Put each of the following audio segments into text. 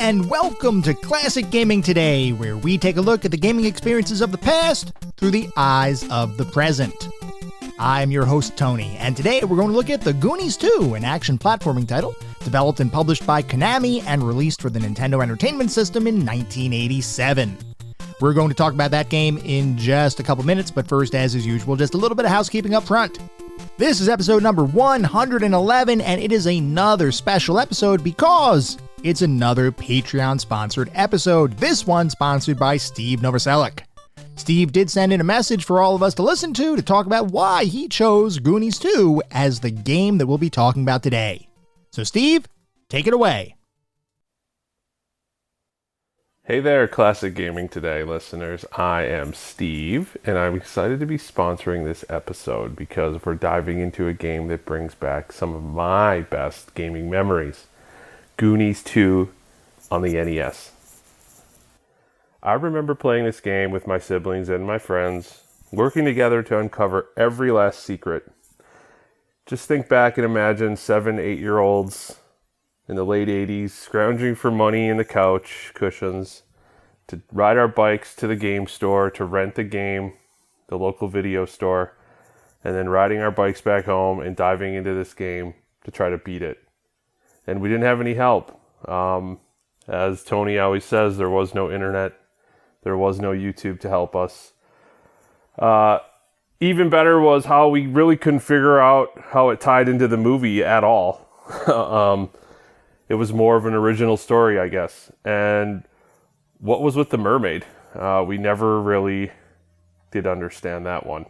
and welcome to Classic Gaming Today, where we take a look at the gaming experiences of the past through the eyes of the present. I'm your host, Tony, and today we're going to look at the Goonies II, an action platforming title developed and published by Konami and released for the Nintendo Entertainment System in 1987. We're going to talk about that game in just a couple minutes, but first, as is usual, just a little bit of housekeeping up front. This is episode number 111, and it is another special episode because it's another Patreon-sponsored episode, this one sponsored by Steve Novoselic. Steve did send in a message for all of us to listen to talk about why he chose Goonies 2 as the game that we'll be talking about today. So Steve, take it away. Hey there, Classic Gaming Today listeners. I am Steve, and I'm excited to be sponsoring this episode because we're diving into a game that brings back some of my best gaming memories. Goonies 2 on the NES. I remember playing this game with my siblings and my friends, working together to uncover every last secret. Just think back and imagine 7, 8-year-olds in the late 80s, scrounging for money in the couch cushions, to ride our bikes to the game store, to rent the game, the local video store, and then riding our bikes back home and diving into this game to try to beat it. And we didn't have any help. As Tony always says, there was no internet. There was no YouTube to help us. Even better was how we really couldn't figure out how it tied into the movie at all. It was more of an original story, I guess. And what was with the mermaid? We never really did understand that one.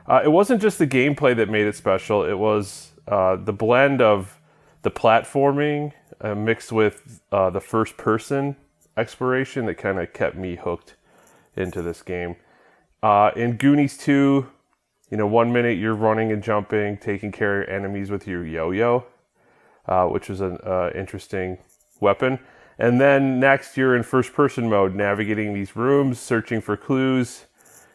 It wasn't just the gameplay that made it special. It was the blend of the platforming mixed with the first-person exploration that kind of kept me hooked into this game. In Goonies 2, 1 minute you're running and jumping, taking care of your enemies with your yo-yo. Which was an interesting weapon. And then next, you're in first-person mode, navigating these rooms, searching for clues,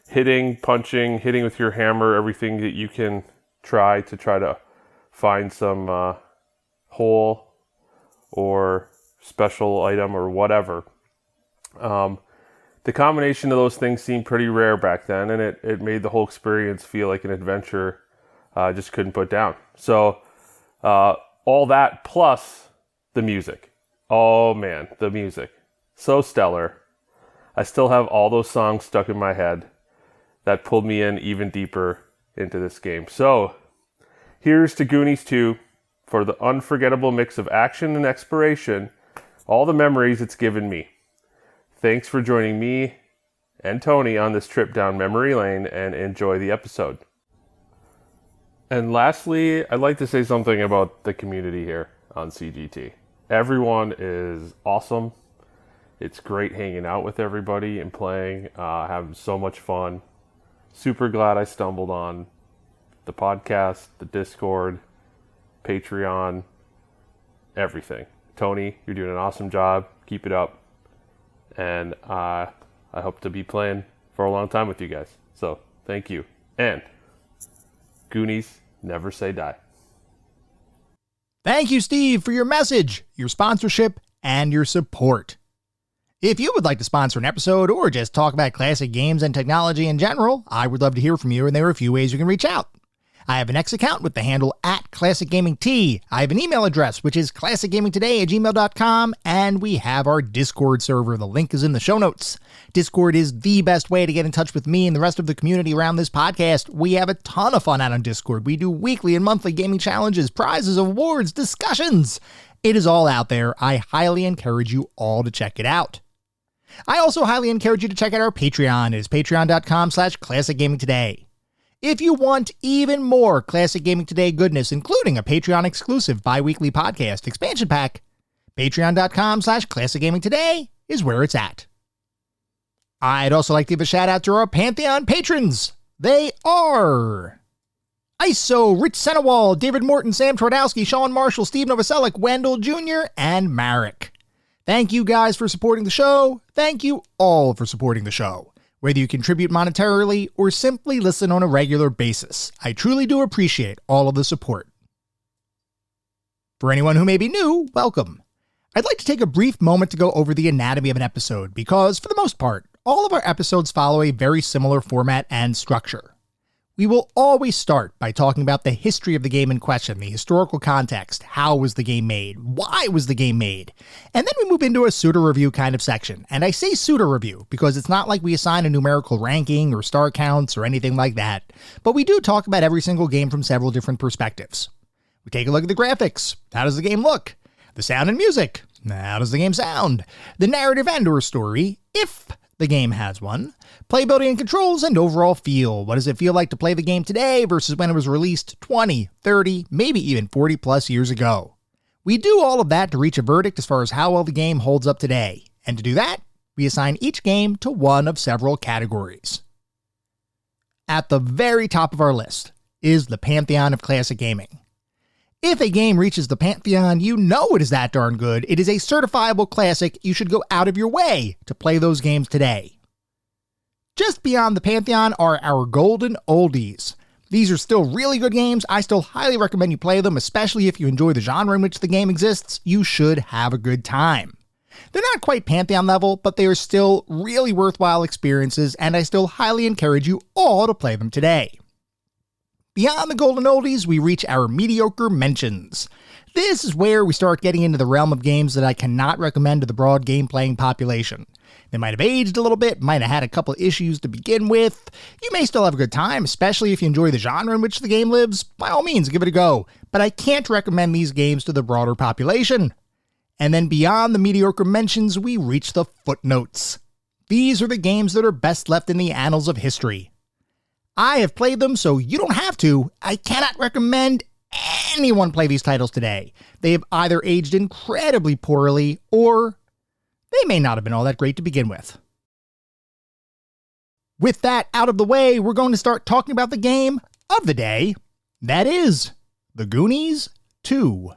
hitting, punching, hitting with your hammer, everything that you can try to find some hole or special item or whatever. The combination of those things seemed pretty rare back then, and it made the whole experience feel like an adventure I just couldn't put down. So, all that plus the music. Oh man, the music. So stellar. I still have all those songs stuck in my head that pulled me in even deeper into this game. So, here's to Goonies 2 for the unforgettable mix of action and exploration, all the memories it's given me. Thanks for joining me and Tony on this trip down memory lane, and enjoy the episode. And lastly, I'd like to say something about the community here on CGT. Everyone is awesome. It's great hanging out with everybody and playing, having so much fun. Super glad I stumbled on the podcast, the Discord, Patreon, everything. Tony, you're doing an awesome job. Keep it up. And I hope to be playing for a long time with you guys. So, thank you. And Goonies never say die. Thank you, Steve, for your message, your sponsorship, and your support. If you would like to sponsor an episode or just talk about classic games and technology in general, I would love to hear from you, and there are a few ways you can reach out. I have an X account with the handle @ClassicGamingT. I have an email address, which is classicgamingtoday@gmail.com, and we have our Discord server. The link is in the show notes. Discord is the best way to get in touch with me and the rest of the community around this podcast. We have a ton of fun out on Discord. We do weekly and monthly gaming challenges, prizes, awards, discussions. It is all out there. I highly encourage you all to check it out. I also highly encourage you to check out our Patreon. It is patreon.com/classicgamingtoday. If you want even more Classic Gaming Today goodness, including a Patreon-exclusive bi-weekly podcast expansion pack, patreon.com/classicgamingtoday is where it's at. I'd also like to give a shout-out to our Pantheon patrons. They are ISO, Rich Senewal, David Morton, Sam Twardowski, Sean Marshall, Steve Novoselic, Wendell Jr., and Marek. Thank you guys for supporting the show. Thank you all for supporting the show. Whether you contribute monetarily or simply listen on a regular basis, I truly do appreciate all of the support. For anyone who may be new, welcome. I'd like to take a brief moment to go over the anatomy of an episode because, for the most part, all of our episodes follow a very similar format and structure. We will always start by talking about the history of the game in question, the historical context, how was the game made, why was the game made, and then we move into a pseudo review kind of section. And I say pseudo review because it's not like we assign a numerical ranking or star counts or anything like that, but we do talk about every single game from several different perspectives. We take a look at the graphics. How does the game look? The sound and music. How does the game sound? The narrative and or story, if the game has one. Playability and controls and overall feel. What does it feel like to play the game today versus when it was released 20, 30, maybe even 40 plus years ago? We do all of that to reach a verdict as far as how well the game holds up today. And to do that, we assign each game to one of several categories. At the very top of our list is the pantheon of classic gaming. If a game reaches the pantheon, you know it is that darn good. It is a certifiable classic. You should go out of your way to play those games today. Just beyond the pantheon are our golden oldies. These are still really good games. I still highly recommend you play them, especially if you enjoy the genre in which the game exists. You should have a good time. They're not quite pantheon level, but they are still really worthwhile experiences, and I still highly encourage you all to play them today. Beyond the golden oldies, we reach our mediocre mentions. This is where we start getting into the realm of games that I cannot recommend to the broad game-playing population. They might have aged a little bit, might have had a couple issues to begin with. You may still have a good time, especially if you enjoy the genre in which the game lives. By all means, give it a go. But I can't recommend these games to the broader population. And then beyond the mediocre mentions, we reach the footnotes. These are the games that are best left in the annals of history. I have played them, so you don't have to. I cannot recommend anyone play these titles today. They have either aged incredibly poorly, or they may not have been all that great to begin with. With that out of the way, we're going to start talking about the game of the day. That is, the Goonies II.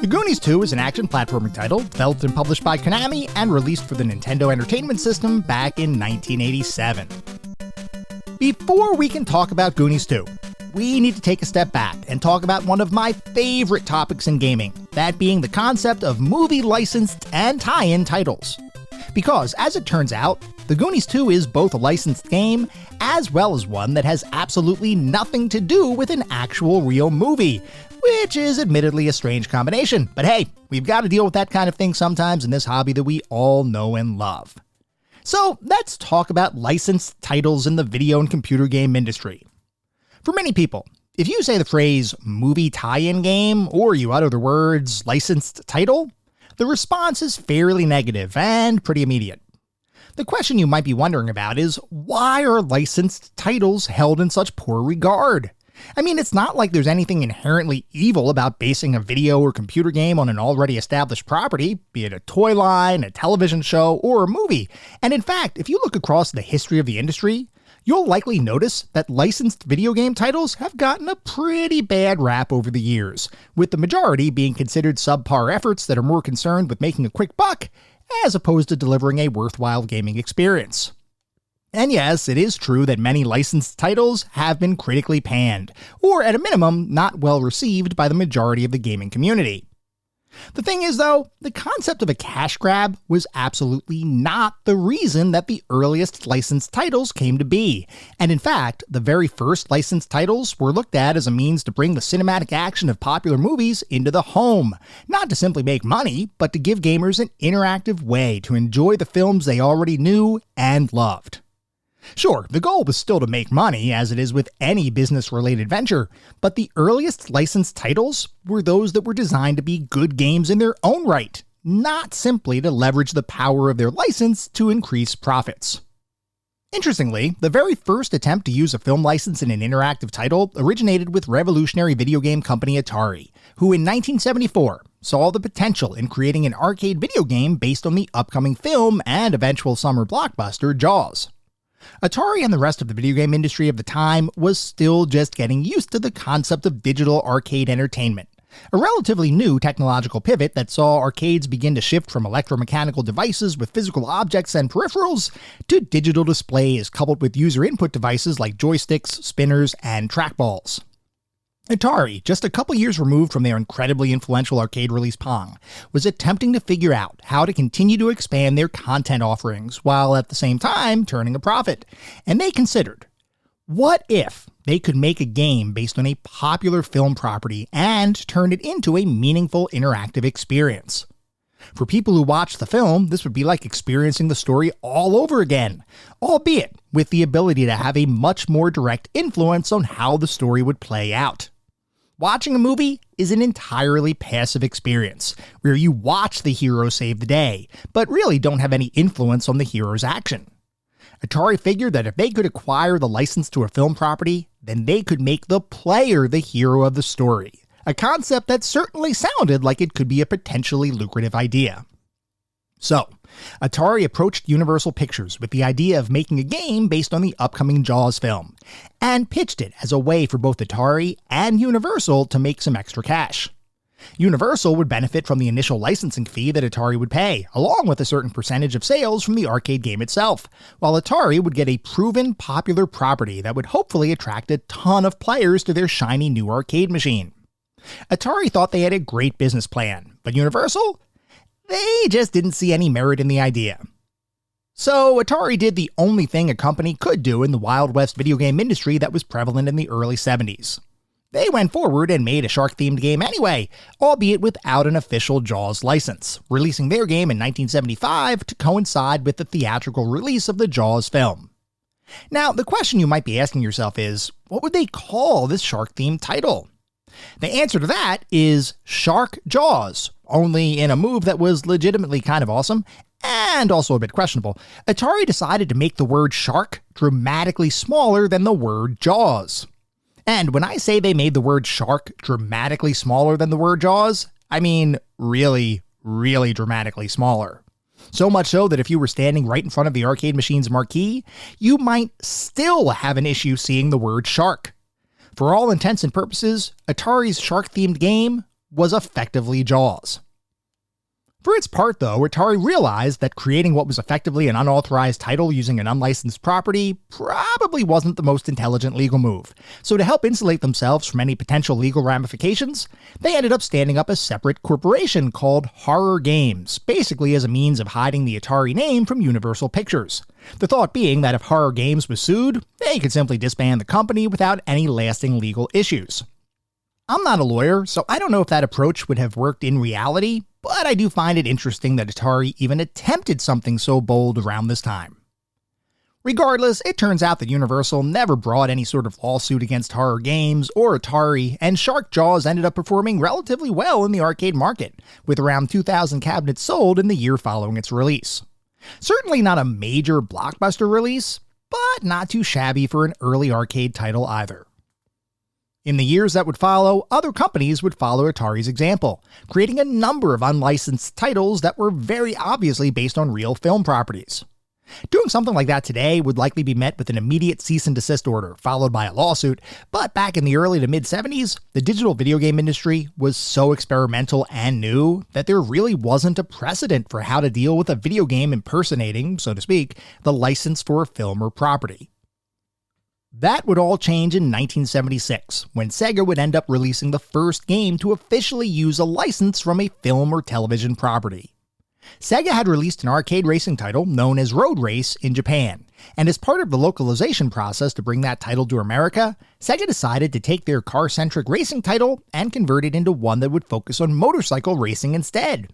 Goonies II is an action platforming title developed and published by Konami and released for the Nintendo Entertainment System back in 1987. Before we can talk about Goonies II, we need to take a step back and talk about one of my favorite topics in gaming, that being the concept of movie licensed and tie-in titles. Because, as it turns out, the Goonies II is both a licensed game as well as one that has absolutely nothing to do with an actual real movie, which is admittedly a strange combination. But hey, we've got to deal with that kind of thing sometimes in this hobby that we all know and love. So let's talk about licensed titles in the video and computer game industry. For many people, if you say the phrase movie tie-in game or you utter the words licensed title, the response is fairly negative and pretty immediate. The question you might be wondering about is, why are licensed titles held in such poor regard? I mean, it's not like there's anything inherently evil about basing a video or computer game on an already established property, be it a toy line, a television show, or a movie. And in fact, if you look across the history of the industry, you'll likely notice that licensed video game titles have gotten a pretty bad rap over the years, with the majority being considered subpar efforts that are more concerned with making a quick buck as opposed to delivering a worthwhile gaming experience. And yes, it is true that many licensed titles have been critically panned, or at a minimum, not well received by the majority of the gaming community. The thing is, though, the concept of a cash grab was absolutely not the reason that the earliest licensed titles came to be. And in fact, the very first licensed titles were looked at as a means to bring the cinematic action of popular movies into the home. Not to simply make money, but to give gamers an interactive way to enjoy the films they already knew and loved. Sure, the goal was still to make money, as it is with any business-related venture, but the earliest licensed titles were those that were designed to be good games in their own right, not simply to leverage the power of their license to increase profits. Interestingly, the very first attempt to use a film license in an interactive title originated with revolutionary video game company Atari, who in 1974 saw the potential in creating an arcade video game based on the upcoming film and eventual summer blockbuster Jaws. Atari and the rest of the video game industry of the time was still just getting used to the concept of digital arcade entertainment, a relatively new technological pivot that saw arcades begin to shift from electromechanical devices with physical objects and peripherals to digital displays coupled with user input devices like joysticks, spinners, and trackballs. Atari, just a couple years removed from their incredibly influential arcade release Pong, was attempting to figure out how to continue to expand their content offerings while at the same time turning a profit. And they considered, what if they could make a game based on a popular film property and turn it into a meaningful interactive experience? For people who watch the film, this would be like experiencing the story all over again, albeit with the ability to have a much more direct influence on how the story would play out. Watching a movie is an entirely passive experience, where you watch the hero save the day, but really don't have any influence on the hero's action. Atari figured that if they could acquire the license to a film property, then they could make the player the hero of the story, a concept that certainly sounded like it could be a potentially lucrative idea. So, Atari approached Universal Pictures with the idea of making a game based on the upcoming Jaws film, and pitched it as a way for both Atari and Universal to make some extra cash. Universal would benefit from the initial licensing fee that Atari would pay, along with a certain percentage of sales from the arcade game itself, while Atari would get a proven popular property that would hopefully attract a ton of players to their shiny new arcade machine. Atari thought they had a great business plan, but Universal? They just didn't see any merit in the idea. So Atari did the only thing a company could do in the Wild West video game industry that was prevalent in the early 70s. They went forward and made a shark-themed game anyway, albeit without an official Jaws license, releasing their game in 1975 to coincide with the theatrical release of the Jaws film. Now, the question you might be asking yourself is, what would they call this shark-themed title? The answer to that is Shark Jaws, only in a move that was legitimately kind of awesome, and also a bit questionable. Atari decided to make the word shark dramatically smaller than the word Jaws. And when I say they made the word shark dramatically smaller than the word Jaws, I mean really, really dramatically smaller. So much so that if you were standing right in front of the arcade machine's marquee, you might still have an issue seeing the word shark. For all intents and purposes, Atari's shark-themed game was effectively Jaws. For its part, though, Atari realized that creating what was effectively an unauthorized title using an unlicensed property probably wasn't the most intelligent legal move. So to help insulate themselves from any potential legal ramifications, they ended up standing up a separate corporation called Horror Games, basically as a means of hiding the Atari name from Universal Pictures. The thought being that if Horror Games was sued, they could simply disband the company without any lasting legal issues. I'm not a lawyer, so I don't know if that approach would have worked in reality, but I do find it interesting that Atari even attempted something so bold around this time. Regardless, it turns out that Universal never brought any sort of lawsuit against Horror Games or Atari, and Shark Jaws ended up performing relatively well in the arcade market, with around 2,000 cabinets sold in the year following its release. Certainly not a major blockbuster release, but not too shabby for an early arcade title either. In the years that would follow, other companies would follow Atari's example, creating a number of unlicensed titles that were very obviously based on real film properties. Doing something like that today would likely be met with an immediate cease and desist order, followed by a lawsuit, but back in the early to mid-70s, the digital video game industry was so experimental and new that there really wasn't a precedent for how to deal with a video game impersonating, so to speak, the license for a film or property. That would all change in 1976, when Sega would end up releasing the first game to officially use a license from a film or television property. Sega had released an arcade racing title known as Road Race in Japan, and as part of the localization process to bring that title to America, Sega decided to take their car-centric racing title and convert it into one that would focus on motorcycle racing instead.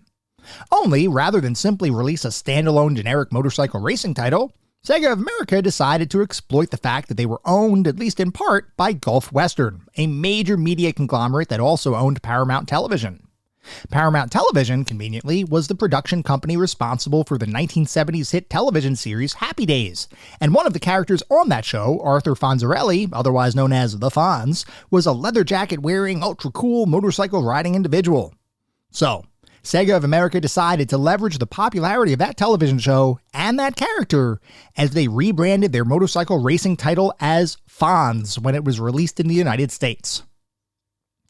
Only, rather than simply release a standalone generic motorcycle racing title, Sega of America decided to exploit the fact that they were owned, at least in part, by Gulf Western, a major media conglomerate that also owned Paramount Television. Paramount Television, conveniently, was the production company responsible for the 1970s hit television series Happy Days, and one of the characters on that show, Arthur Fonzarelli, otherwise known as the Fonz, was a leather jacket-wearing, ultra-cool, motorcycle-riding individual. So, Sega of America decided to leverage the popularity of that television show and that character as they rebranded their motorcycle racing title as Fonz when it was released in the United States.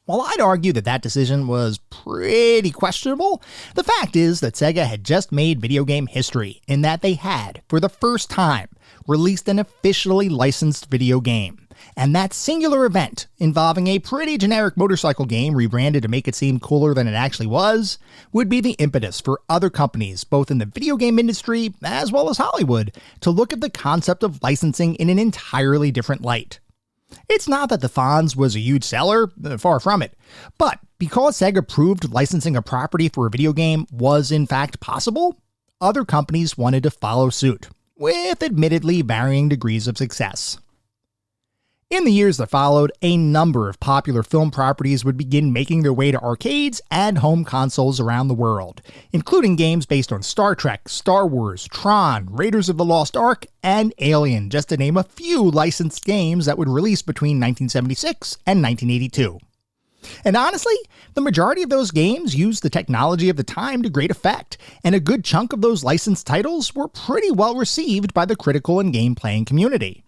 While I'd argue that that decision was pretty questionable, the fact is that Sega had just made video game history in that they had, for the first time, released an officially licensed video game. And that singular event, involving a pretty generic motorcycle game rebranded to make it seem cooler than it actually was, would be the impetus for other companies, both in the video game industry as well as Hollywood, to look at the concept of licensing in an entirely different light. It's not that the Fonz was a huge seller, far from it, but because Sega proved licensing a property for a video game was in fact possible, other companies wanted to follow suit, with admittedly varying degrees of success. In the years that followed, a number of popular film properties would begin making their way to arcades and home consoles around the world, including games based on Star Trek, Star Wars, Tron, Raiders of the Lost Ark, and Alien, just to name a few licensed games that would release between 1976 and 1982. And honestly, the majority of those games used the technology of the time to great effect, and a good chunk of those licensed titles were pretty well received by the critical and game-playing community.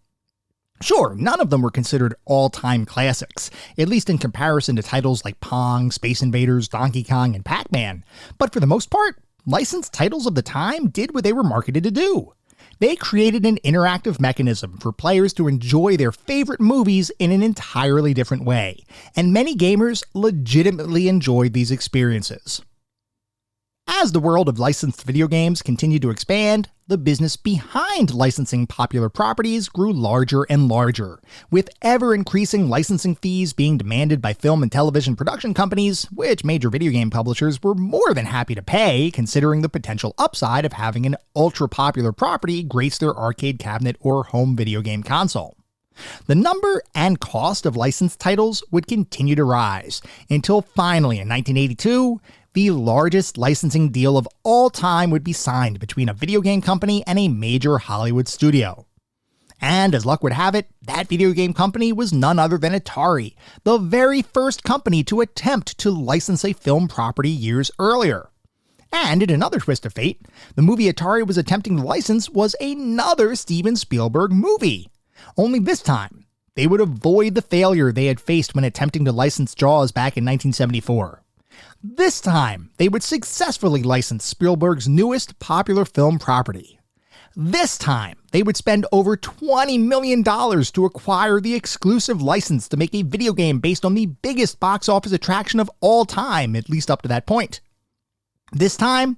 Sure, none of them were considered all-time classics, at least in comparison to titles like Pong, Space Invaders, Donkey Kong, and Pac-Man, but for the most part, licensed titles of the time did what they were marketed to do. They created an interactive mechanism for players to enjoy their favorite movies in an entirely different way, and many gamers legitimately enjoyed these experiences. As the world of licensed video games continued to expand, the business behind licensing popular properties grew larger and larger, with ever-increasing licensing fees being demanded by film and television production companies, which major video game publishers were more than happy to pay, considering the potential upside of having an ultra-popular property grace their arcade cabinet or home video game console. The number and cost of licensed titles would continue to rise, until finally in 1982, the largest licensing deal of all time would be signed between a video game company and a major Hollywood studio. And as luck would have it, that video game company was none other than Atari, the very first company to attempt to license a film property years earlier. And in another twist of fate, the movie Atari was attempting to license was another Steven Spielberg movie. Only this time, they would avoid the failure they had faced when attempting to license Jaws back in 1974. This time, they would successfully license Spielberg's newest popular film property. This time, they would spend over $20 million to acquire the exclusive license to make a video game based on the biggest box office attraction of all time, at least up to that point. This time,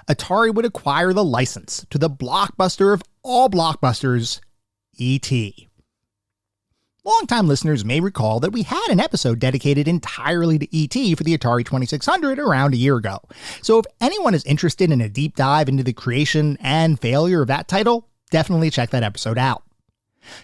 Atari would acquire the license to the blockbuster of all blockbusters, E.T. Longtime listeners may recall that we had an episode dedicated entirely to E.T. for the Atari 2600 around a year ago, so if anyone is interested in a deep dive into the creation and failure of that title, definitely check that episode out.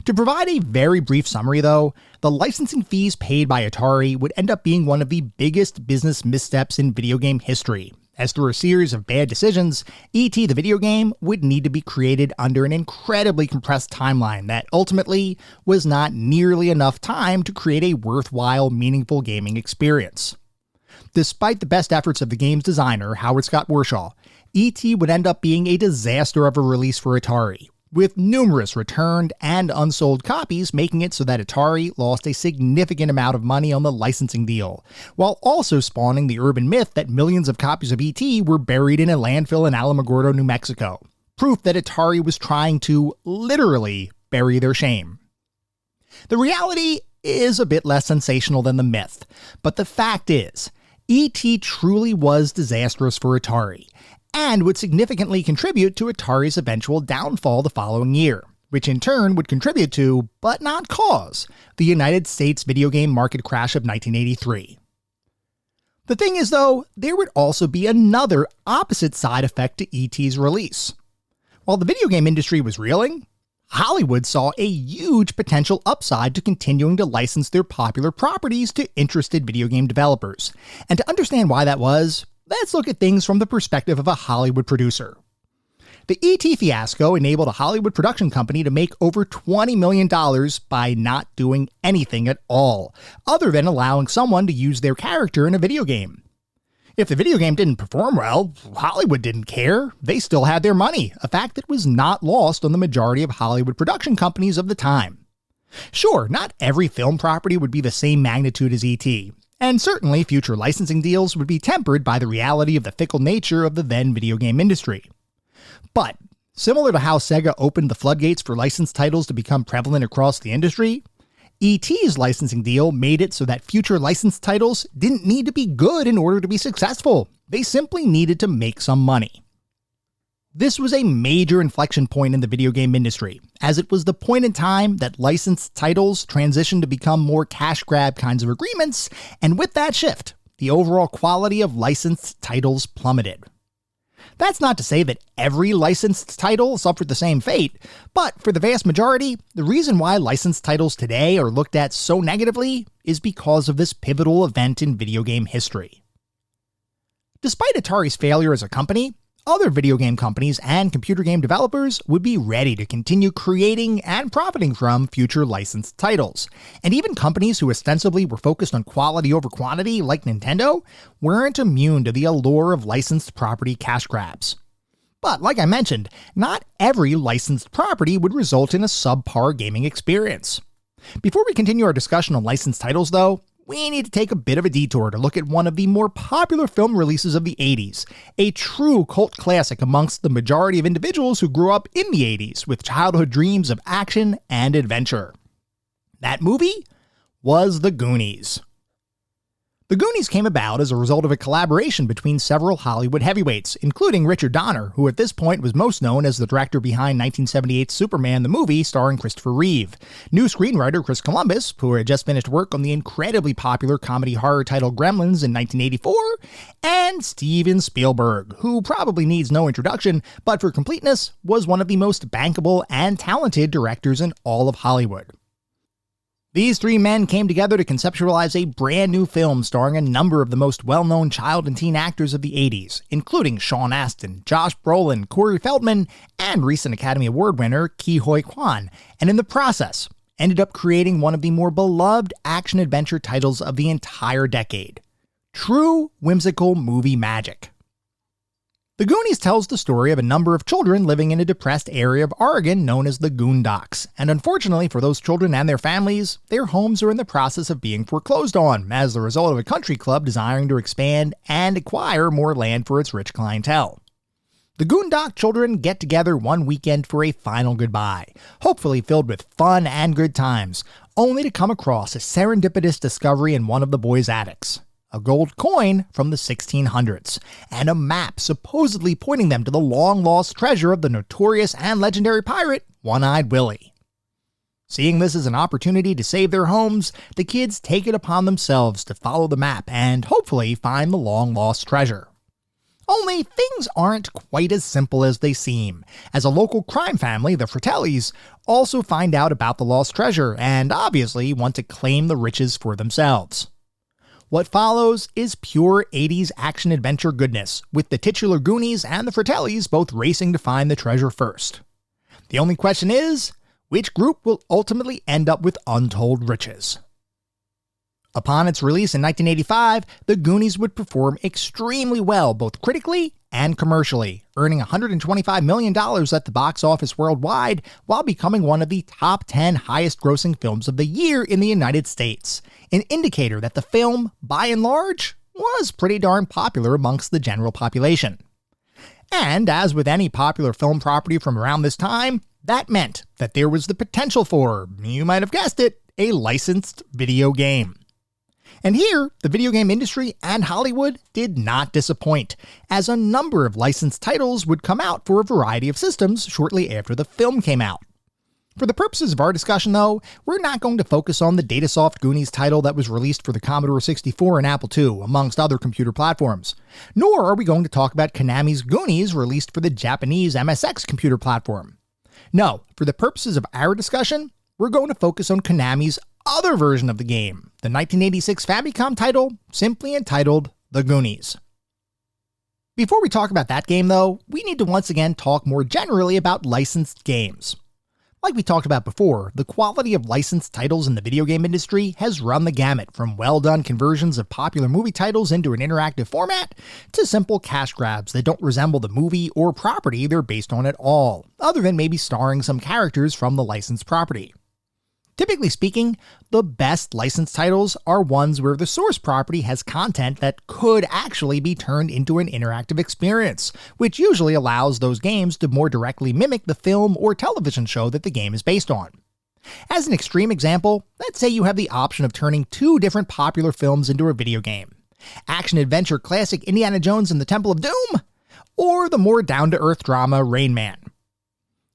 To provide a very brief summary though, the licensing fees paid by Atari would end up being one of the biggest business missteps in video game history, as through a series of bad decisions, E.T. the video game would need to be created under an incredibly compressed timeline that ultimately was not nearly enough time to create a worthwhile, meaningful gaming experience. Despite the best efforts of the game's designer, Howard Scott Warshaw, E.T. would end up being a disaster of a release for Atari, with numerous returned and unsold copies making it so that Atari lost a significant amount of money on the licensing deal, while also spawning the urban myth that millions of copies of E.T. were buried in a landfill in Alamogordo, New Mexico, proof that Atari was trying to literally bury their shame. The reality is a bit less sensational than the myth, but the fact is, E.T. truly was disastrous for Atari, and would significantly contribute to Atari's eventual downfall the following year, which in turn would contribute to, but not cause, the United States video game market crash of 1983. The thing is though, there would also be another opposite side effect to E.T.'s release. While the video game industry was reeling, Hollywood saw a huge potential upside to continuing to license their popular properties to interested video game developers. And to understand why that was, let's look at things from the perspective of a Hollywood producer. The E.T. fiasco enabled a Hollywood production company to make over $20 million by not doing anything at all, other than allowing someone to use their character in a video game. If the video game didn't perform well, Hollywood didn't care. They still had their money, a fact that was not lost on the majority of Hollywood production companies of the time. Sure, not every film property would be the same magnitude as E.T., and certainly future licensing deals would be tempered by the reality of the fickle nature of the then video game industry. But, similar to how Sega opened the floodgates for licensed titles to become prevalent across the industry, E.T.'s licensing deal made it so that future licensed titles didn't need to be good in order to be successful. They simply needed to make some money. This was a major inflection point in the video game industry, as it was the point in time that licensed titles transitioned to become more cash grab kinds of agreements, and with that shift, the overall quality of licensed titles plummeted. That's not to say that every licensed title suffered the same fate, but for the vast majority, the reason why licensed titles today are looked at so negatively is because of this pivotal event in video game history. Despite Atari's failure as a company, other video game companies and computer game developers would be ready to continue creating and profiting from future licensed titles. And even companies who ostensibly were focused on quality over quantity, like Nintendo, weren't immune to the allure of licensed property cash grabs. But like I mentioned, not every licensed property would result in a subpar gaming experience. Before we continue our discussion on licensed titles though, we need to take a bit of a detour to look at one of the more popular film releases of the 80s, a true cult classic amongst the majority of individuals who grew up in the 80s with childhood dreams of action and adventure. That movie was The Goonies. The Goonies came about as a result of a collaboration between several Hollywood heavyweights, including Richard Donner, who at this point was most known as the director behind 1978's Superman the movie starring Christopher Reeve, new screenwriter Chris Columbus, who had just finished work on the incredibly popular comedy horror title Gremlins in 1984, and Steven Spielberg, who probably needs no introduction, but for completeness, was one of the most bankable and talented directors in all of Hollywood. These three men came together to conceptualize a brand new film starring a number of the most well-known child and teen actors of the 80s, including Sean Astin, Josh Brolin, Corey Feldman, and recent Academy Award winner Ke Huy Quan, and in the process, ended up creating one of the more beloved action-adventure titles of the entire decade. True whimsical movie magic. The Goonies tells the story of a number of children living in a depressed area of Oregon known as the Goondocks, and unfortunately for those children and their families, their homes are in the process of being foreclosed on as the result of a country club desiring to expand and acquire more land for its rich clientele. The Goondock children get together one weekend for a final goodbye, hopefully filled with fun and good times, only to come across a serendipitous discovery in one of the boys' attics. A gold coin from the 1600s, and a map supposedly pointing them to the long-lost treasure of the notorious and legendary pirate, One-Eyed Willie. Seeing this as an opportunity to save their homes, the kids take it upon themselves to follow the map and hopefully find the long-lost treasure. Only things aren't quite as simple as they seem, as a local crime family, the Fratellis, also find out about the lost treasure and obviously want to claim the riches for themselves. What follows is pure 80s action-adventure goodness, with the titular Goonies and the Fratellis both racing to find the treasure first. The only question is, which group will ultimately end up with untold riches? Upon its release in 1985, the Goonies would perform extremely well both critically and commercially, earning $125 million at the box office worldwide while becoming one of the top 10 highest-grossing films of the year in the United States, an indicator that the film, by and large, was pretty darn popular amongst the general population. And as with any popular film property from around this time, that meant that there was the potential for, you might have guessed it, a licensed video game. And here, the video game industry and Hollywood did not disappoint, as a number of licensed titles would come out for a variety of systems shortly after the film came out. For the purposes of our discussion though, we're not going to focus on the Datasoft Goonies title that was released for the Commodore 64 and Apple II, amongst other computer platforms. Nor are we going to talk about Konami's Goonies released for the Japanese MSX computer platform. No, for the purposes of our discussion, we're going to focus on Konami's other version of the game, the 1986 Famicom title, simply entitled The Goonies. Before we talk about that game though, we need to once again talk more generally about licensed games. Like we talked about before, the quality of licensed titles in the video game industry has run the gamut from well-done conversions of popular movie titles into an interactive format to simple cash grabs that don't resemble the movie or property they're based on at all, other than maybe starring some characters from the licensed property. Typically speaking, the best licensed titles are ones where the source property has content that could actually be turned into an interactive experience, which usually allows those games to more directly mimic the film or television show that the game is based on. As an extreme example, let's say you have the option of turning two different popular films into a video game: action-adventure classic Indiana Jones and the Temple of Doom, or the more down-to-earth drama Rain Man.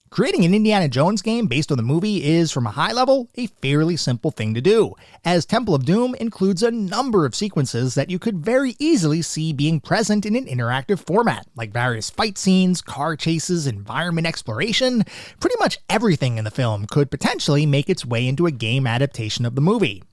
Creating an Indiana Jones game based on the movie is, from a high level, a fairly simple thing to do, as Temple of Doom includes a number of sequences that you could very easily see being present in an interactive format, like various fight scenes, car chases, environment exploration. Pretty much everything in the film could potentially make its way into a game adaptation of the movie.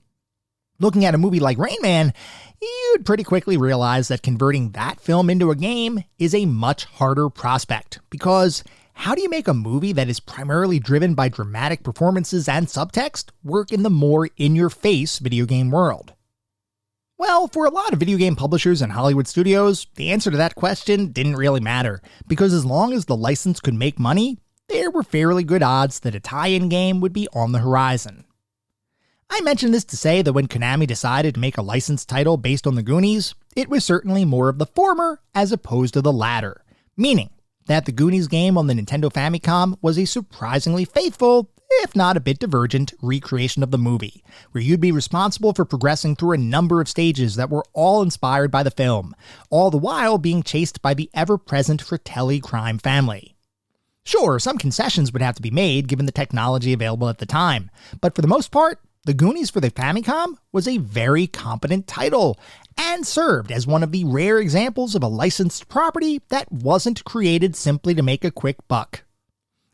Looking at a movie like Rain Man, you'd pretty quickly realize that converting that film into a game is a much harder prospect, because how do you make a movie that is primarily driven by dramatic performances and subtext work in the more in-your-face video game world? Well, for a lot of video game publishers and Hollywood studios, the answer to that question didn't really matter, because as long as the license could make money, there were fairly good odds that a tie-in game would be on the horizon. I mention this to say that when Konami decided to make a licensed title based on the Goonies, it was certainly more of the former as opposed to the latter, meaning that the Goonies game on the Nintendo Famicom was a surprisingly faithful, if not a bit divergent, recreation of the movie, where you'd be responsible for progressing through a number of stages that were all inspired by the film, all the while being chased by the ever-present Fratelli crime family. Sure, some concessions would have to be made given the technology available at the time, but for the most part, the Goonies for the Famicom was a very competent title, and served as one of the rare examples of a licensed property that wasn't created simply to make a quick buck.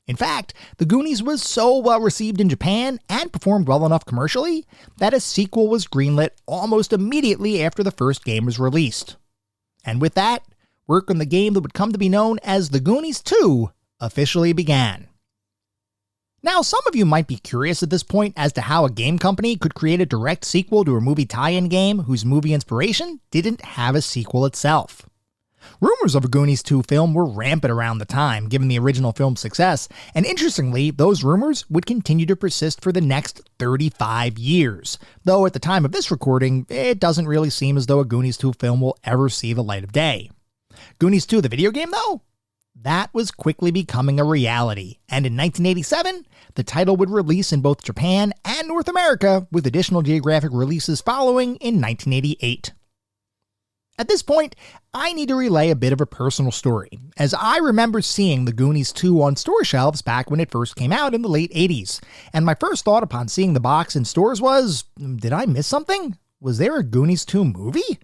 In fact, the Goonies was so well received in Japan and performed well enough commercially that a sequel was greenlit almost immediately after the first game was released. And with that, work on the game that would come to be known as the Goonies II officially began. Now, some of you might be curious at this point as to how a game company could create a direct sequel to a movie tie-in game whose movie inspiration didn't have a sequel itself. Rumors of a Goonies 2 film were rampant around the time, given the original film's success, and interestingly, those rumors would continue to persist for the next 35 years, though at the time of this recording, it doesn't really seem as though a Goonies 2 film will ever see the light of day. Goonies 2, the video game, though? That was quickly becoming a reality, and in 1987, the title would release in both Japan and North America, with additional geographic releases following in 1988. At this point, I need to relay a bit of a personal story, as I remember seeing the Goonies 2 on store shelves back when it first came out in the late 80s, and my first thought upon seeing the box in stores was, did I miss something? Was there a Goonies 2 movie?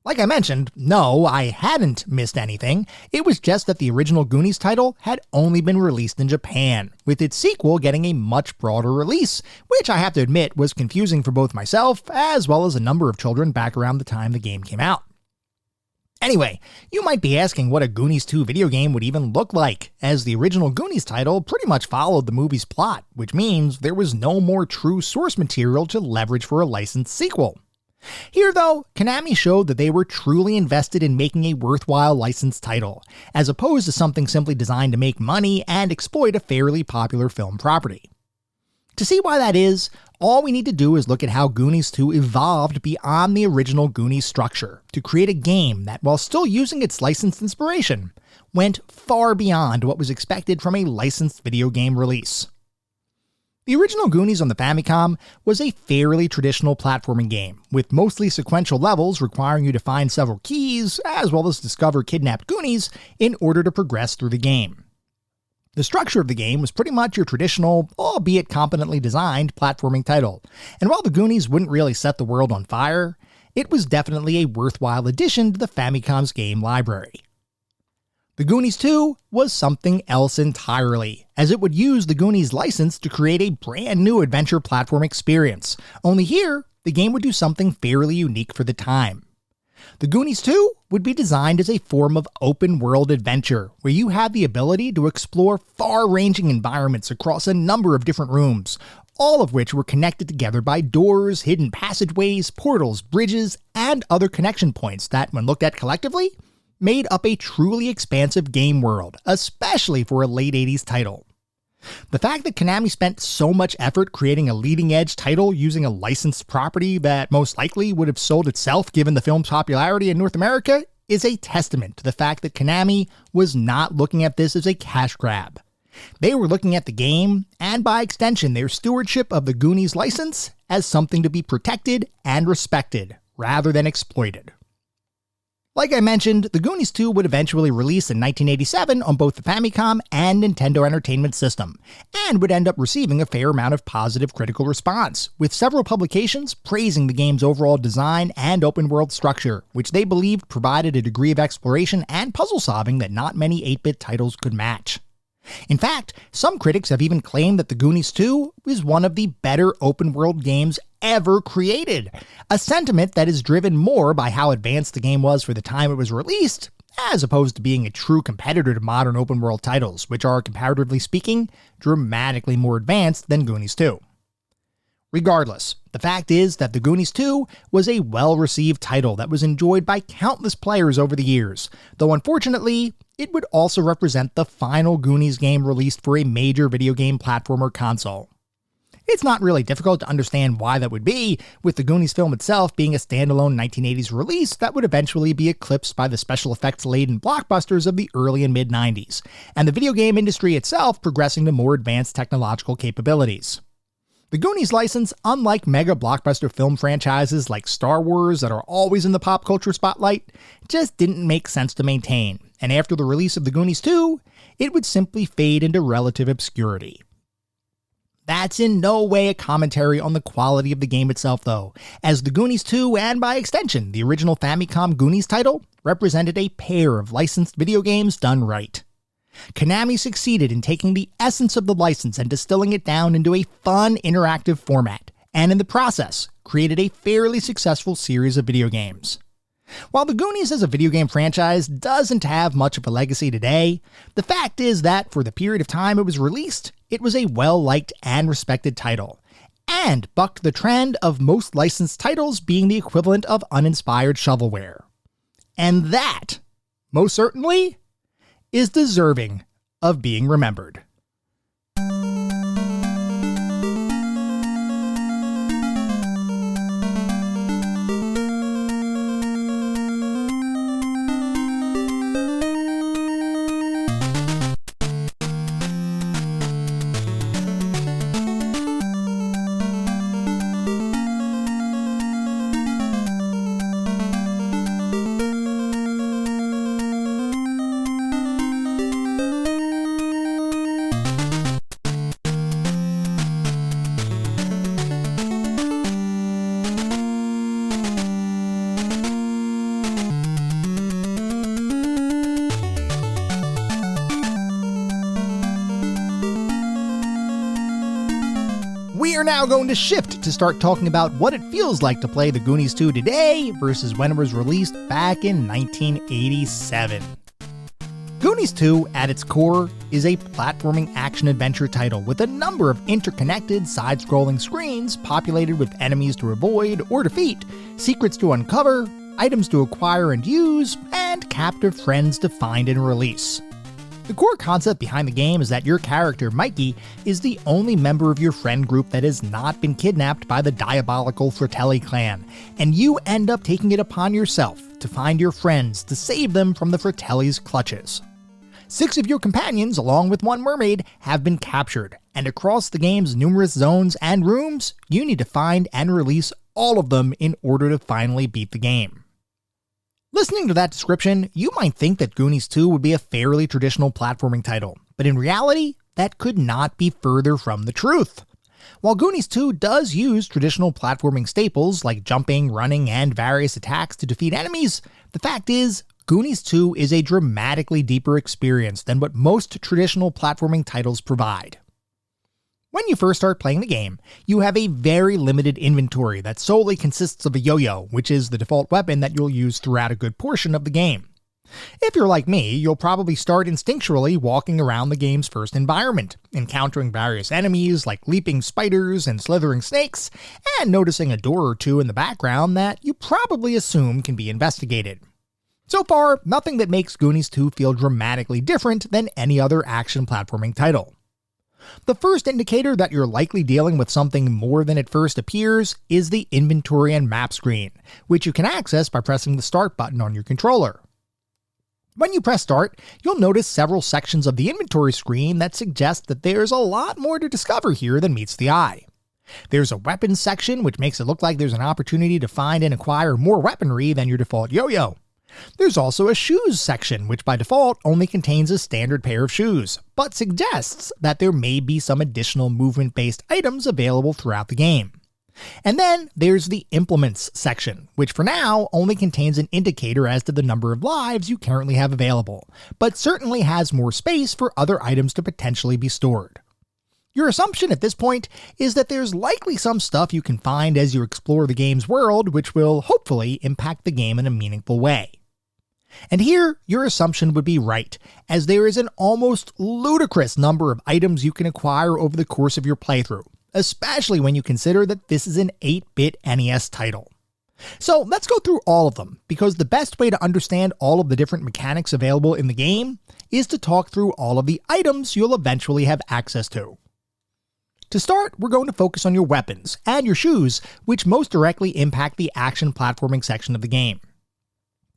Like I mentioned, no, I hadn't missed anything. It was just that the original Goonies title had only been released in Japan, with its sequel getting a much broader release, which I have to admit was confusing for both myself as well as a number of children back around the time the game came out. Anyway, you might be asking what a Goonies 2 video game would even look like, as the original Goonies title pretty much followed the movie's plot, which means there was no more true source material to leverage for a licensed sequel. Here, though, Konami showed that they were truly invested in making a worthwhile licensed title, as opposed to something simply designed to make money and exploit a fairly popular film property. To see why that is, all we need to do is look at how Goonies 2 evolved beyond the original Goonies structure to create a game that, while still using its licensed inspiration, went far beyond what was expected from a licensed video game release. The original Goonies on the Famicom was a fairly traditional platforming game, with mostly sequential levels requiring you to find several keys, as well as discover kidnapped Goonies in order to progress through the game. The structure of the game was pretty much your traditional, albeit competently designed, platforming title, and while the Goonies wouldn't really set the world on fire, it was definitely a worthwhile addition to the Famicom's game library. The Goonies 2 was something else entirely, as it would use the Goonies license to create a brand new adventure platform experience. Only here, the game would do something fairly unique for the time. The Goonies 2 would be designed as a form of open-world adventure, where you had the ability to explore far-ranging environments across a number of different rooms, all of which were connected together by doors, hidden passageways, portals, bridges, and other connection points that, when looked at collectively, made up a truly expansive game world, especially for a late 80s title. The fact that Konami spent so much effort creating a leading-edge title using a licensed property that most likely would have sold itself given the film's popularity in North America is a testament to the fact that Konami was not looking at this as a cash grab. They were looking at the game, and by extension their stewardship of the Goonies license, as something to be protected and respected, rather than exploited. Like I mentioned, the Goonies 2 would eventually release in 1987 on both the Famicom and Nintendo Entertainment System, and would end up receiving a fair amount of positive critical response, with several publications praising the game's overall design and open-world structure, which they believed provided a degree of exploration and puzzle-solving that not many 8-bit titles could match. In fact, some critics have even claimed that the Goonies 2 is one of the better open-world games ever created, a sentiment that is driven more by how advanced the game was for the time it was released, as opposed to being a true competitor to modern open-world titles, which are, comparatively speaking, dramatically more advanced than Goonies 2. Regardless, the fact is that the Goonies 2 was a well-received title that was enjoyed by countless players over the years, though unfortunately, it would also represent the final Goonies game released for a major video game platform or console. It's not really difficult to understand why that would be, with the Goonies film itself being a standalone 1980s release that would eventually be eclipsed by the special effects-laden blockbusters of the early and mid-90s, and the video game industry itself progressing to more advanced technological capabilities. The Goonies license, unlike mega blockbuster film franchises like Star Wars that are always in the pop culture spotlight, just didn't make sense to maintain, and after the release of the Goonies 2, it would simply fade into relative obscurity. That's in no way a commentary on the quality of the game itself though, as the Goonies 2 and by extension the original Famicom Goonies title represented a pair of licensed video games done right. Konami succeeded in taking the essence of the license and distilling it down into a fun, interactive format, and in the process, created a fairly successful series of video games. While the Goonies as a video game franchise doesn't have much of a legacy today, the fact is that for the period of time it was released, it was a well-liked and respected title, and bucked the trend of most licensed titles being the equivalent of uninspired shovelware. And that, most certainly, is deserving of being remembered. We are now going to shift to start talking about what it feels like to play the Goonies 2 today versus when it was released back in 1987. Goonies 2, at its core, is a platforming action-adventure title with a number of interconnected side-scrolling screens populated with enemies to avoid or defeat, secrets to uncover, items to acquire and use, and captive friends to find and release. The core concept behind the game is that your character, Mikey, is the only member of your friend group that has not been kidnapped by the diabolical Fratelli clan, and you end up taking it upon yourself to find your friends to save them from the Fratelli's clutches. 6 of your companions, along with 1 mermaid, have been captured, and across the game's numerous zones and rooms, you need to find and release all of them in order to finally beat the game. Listening to that description, you might think that Goonies 2 would be a fairly traditional platforming title, but in reality, that could not be further from the truth. While Goonies 2 does use traditional platforming staples like jumping, running, and various attacks to defeat enemies, the fact is, Goonies 2 is a dramatically deeper experience than what most traditional platforming titles provide. When you first start playing the game, you have a very limited inventory that solely consists of a yo-yo, which is the default weapon that you'll use throughout a good portion of the game. If you're like me, you'll probably start instinctually walking around the game's first environment, encountering various enemies like leaping spiders and slithering snakes, and noticing a door or two in the background that you probably assume can be investigated. So far, nothing that makes Goonies 2 feel dramatically different than any other action platforming title. The first indicator that you're likely dealing with something more than it first appears is the inventory and map screen, which you can access by pressing the start button on your controller. When you press start, you'll notice several sections of the inventory screen that suggest that there's a lot more to discover here than meets the eye. There's a weapons section, which makes it look like there's an opportunity to find and acquire more weaponry than your default yo-yo. There's also a shoes section, which by default only contains a standard pair of shoes, but suggests that there may be some additional movement-based items available throughout the game. And then there's the implements section, which for now only contains an indicator as to the number of lives you currently have available, but certainly has more space for other items to potentially be stored. Your assumption at this point is that there's likely some stuff you can find as you explore the game's world which will hopefully impact the game in a meaningful way. And here, your assumption would be right, as there is an almost ludicrous number of items you can acquire over the course of your playthrough, especially when you consider that this is an 8-bit NES title. So let's go through all of them, because the best way to understand all of the different mechanics available in the game is to talk through all of the items you'll eventually have access to. To start, we're going to focus on your weapons and your shoes, which most directly impact the action platforming section of the game.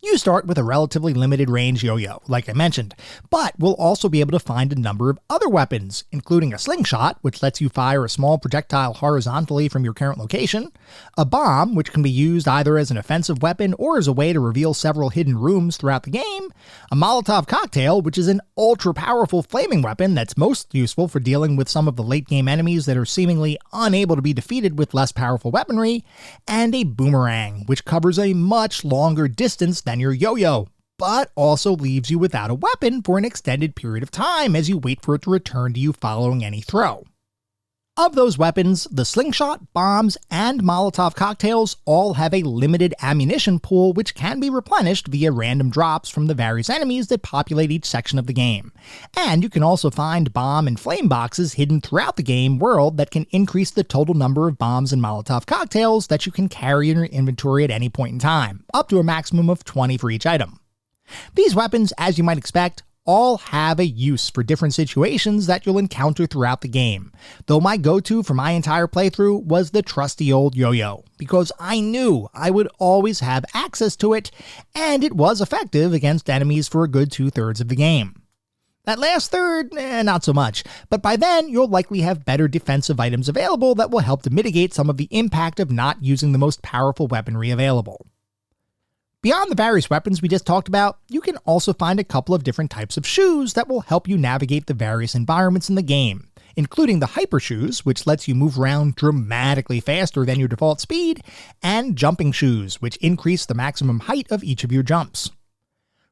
You start with a relatively limited range yo-yo, like I mentioned, but we'll also be able to find a number of other weapons, including a slingshot, which lets you fire a small projectile horizontally from your current location, a bomb, which can be used either as an offensive weapon or as a way to reveal several hidden rooms throughout the game, a Molotov cocktail, which is an ultra-powerful flaming weapon that's most useful for dealing with some of the late-game enemies that are seemingly unable to be defeated with less powerful weaponry, and a boomerang, which covers a much longer distance than your yo-yo, but also leaves you without a weapon for an extended period of time as you wait for it to return to you following any throw. Of those weapons, the slingshot, bombs, and Molotov cocktails all have a limited ammunition pool which can be replenished via random drops from the various enemies that populate each section of the game. And you can also find bomb and flame boxes hidden throughout the game world that can increase the total number of bombs and Molotov cocktails that you can carry in your inventory at any point in time, up to a maximum of 20 for each item. These weapons, as you might expect, all have a use for different situations that you'll encounter throughout the game, though my go-to for my entire playthrough was the trusty old yo-yo, because I knew I would always have access to it, and it was effective against enemies for a good 2/3 of the game. That last third, not so much, but by then you'll likely have better defensive items available that will help to mitigate some of the impact of not using the most powerful weaponry available. Beyond the various weapons we just talked about, you can also find a couple of different types of shoes that will help you navigate the various environments in the game, including the hyper shoes, which lets you move around dramatically faster than your default speed, and jumping shoes, which increase the maximum height of each of your jumps.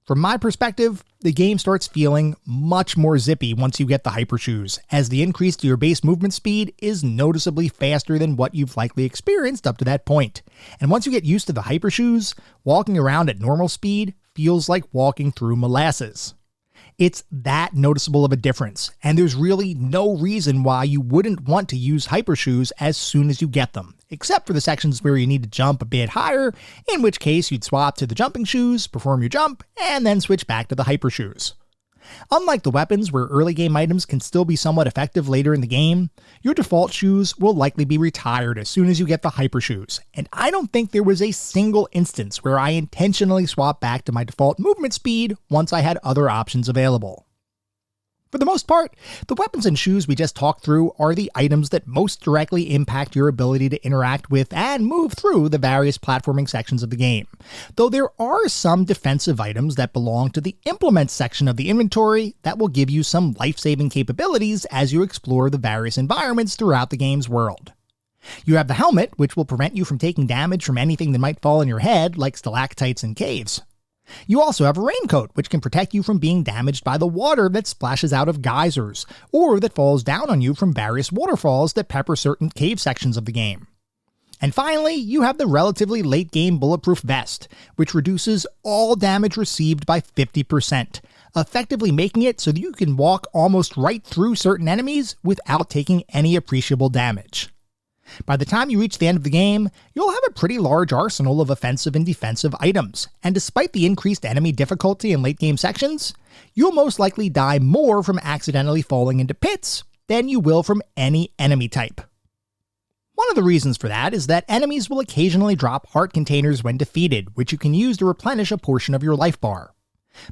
From my perspective, the game starts feeling much more zippy once you get the hyper shoes, as the increase to your base movement speed is noticeably faster than what you've likely experienced up to that point. And once you get used to the hyper shoes, walking around at normal speed feels like walking through molasses. It's that noticeable of a difference, and there's really no reason why you wouldn't want to use hyper shoes as soon as you get them, except for the sections where you need to jump a bit higher, in which case you'd swap to the jumping shoes, perform your jump, and then switch back to the hyper shoes. Unlike the weapons where early game items can still be somewhat effective later in the game, your default shoes will likely be retired as soon as you get the hyper shoes, and I don't think there was a single instance where I intentionally swapped back to my default movement speed once I had other options available. For the most part, the weapons and shoes we just talked through are the items that most directly impact your ability to interact with and move through the various platforming sections of the game, though there are some defensive items that belong to the implements section of the inventory that will give you some life-saving capabilities as you explore the various environments throughout the game's world. You have the helmet, which will prevent you from taking damage from anything that might fall on your head, like stalactites and caves. You also have a raincoat, which can protect you from being damaged by the water that splashes out of geysers, or that falls down on you from various waterfalls that pepper certain cave sections of the game. And finally, you have the relatively late-game bulletproof vest, which reduces all damage received by 50%, effectively making it so that you can walk almost right through certain enemies without taking any appreciable damage. By the time you reach the end of the game, you'll have a pretty large arsenal of offensive and defensive items, and despite the increased enemy difficulty in late-game sections, you'll most likely die more from accidentally falling into pits than you will from any enemy type. One of the reasons for that is that enemies will occasionally drop heart containers when defeated, which you can use to replenish a portion of your life bar.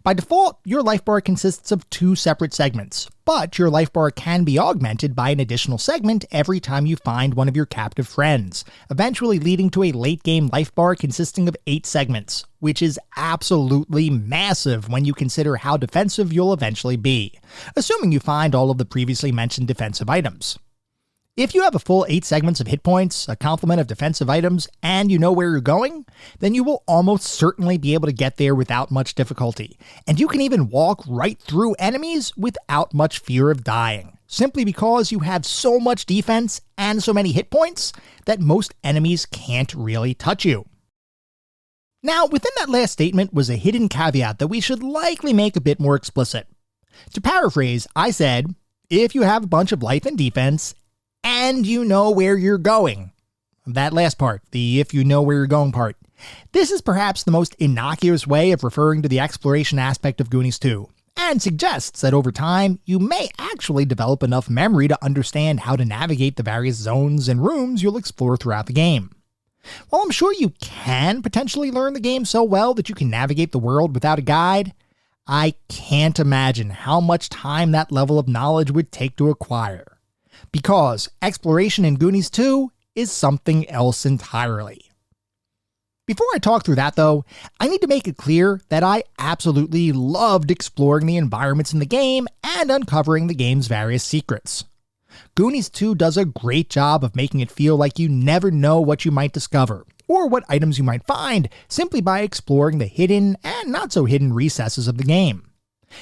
By default, your life bar consists of 2 separate segments, but your life bar can be augmented by an additional segment every time you find one of your captive friends, eventually leading to a late-game life bar consisting of 8 segments, which is absolutely massive when you consider how defensive you'll eventually be, assuming you find all of the previously mentioned defensive items. If you have a full 8 segments of hit points, a complement of defensive items, and you know where you're going, then you will almost certainly be able to get there without much difficulty, and you can even walk right through enemies without much fear of dying, simply because you have so much defense and so many hit points that most enemies can't really touch you. Now, within that last statement was a hidden caveat that we should likely make a bit more explicit. To paraphrase, I said, if you have a bunch of life and defense, and you know where you're going. That last part, the if you know where you're going part. This is perhaps the most innocuous way of referring to the exploration aspect of Goonies 2, and suggests that over time, you may actually develop enough memory to understand how to navigate the various zones and rooms you'll explore throughout the game. While I'm sure you can potentially learn the game so well that you can navigate the world without a guide, I can't imagine how much time that level of knowledge would take to acquire. Because exploration in Goonies 2 is something else entirely. Before I talk through that though, I need to make it clear that I absolutely loved exploring the environments in the game and uncovering the game's various secrets. Goonies 2 does a great job of making it feel like you never know what you might discover, or what items you might find, simply by exploring the hidden and not so hidden recesses of the game.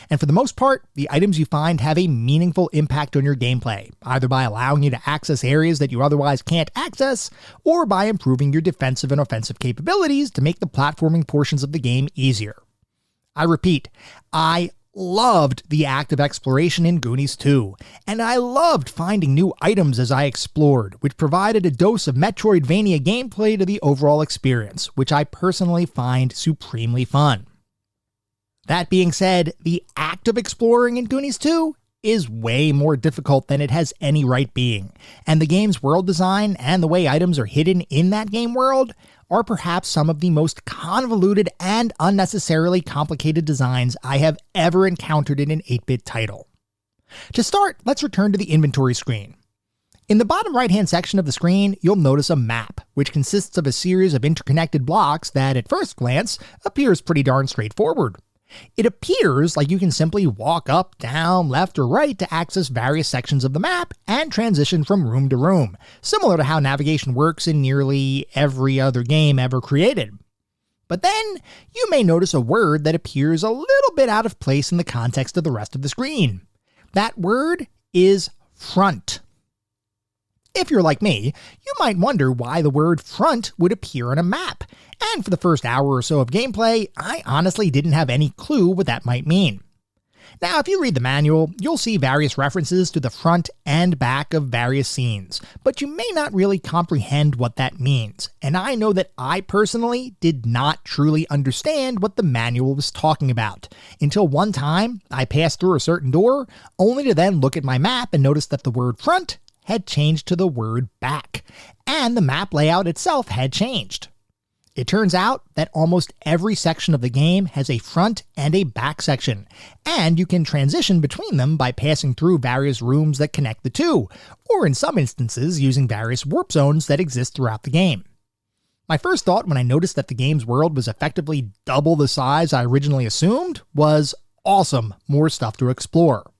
And for the most part, the items you find have a meaningful impact on your gameplay, either by allowing you to access areas that you otherwise can't access, or by improving your defensive and offensive capabilities to make the platforming portions of the game easier. I repeat, I loved the act of exploration in Goonies 2, and I loved finding new items as I explored, which provided a dose of Metroidvania gameplay to the overall experience, which I personally find supremely fun. That being said, the act of exploring in Goonies 2 is way more difficult than it has any right being, and the game's world design and the way items are hidden in that game world are perhaps some of the most convoluted and unnecessarily complicated designs I have ever encountered in an 8-bit title. To start, let's return to the inventory screen. In the bottom right-hand section of the screen, you'll notice a map, which consists of a series of interconnected blocks that, at first glance, appears pretty darn straightforward. It appears like you can simply walk up, down, left, or right to access various sections of the map and transition from room to room, similar to how navigation works in nearly every other game ever created. But then, you may notice a word that appears a little bit out of place in the context of the rest of the screen. That word is front. If you're like me, you might wonder why the word front would appear on a map, and for the first hour or so of gameplay, I honestly didn't have any clue what that might mean. Now, if you read the manual, you'll see various references to the front and back of various scenes, but you may not really comprehend what that means, and I know that I personally did not truly understand what the manual was talking about, until one time I passed through a certain door, only to then look at my map and notice that the word front had changed to the word back, and the map layout itself had changed. It turns out that almost every section of the game has a front and a back section, and you can transition between them by passing through various rooms that connect the two, or in some instances using various warp zones that exist throughout the game. My first thought when I noticed that the game's world was effectively double the size I originally assumed was, awesome, more stuff to explore.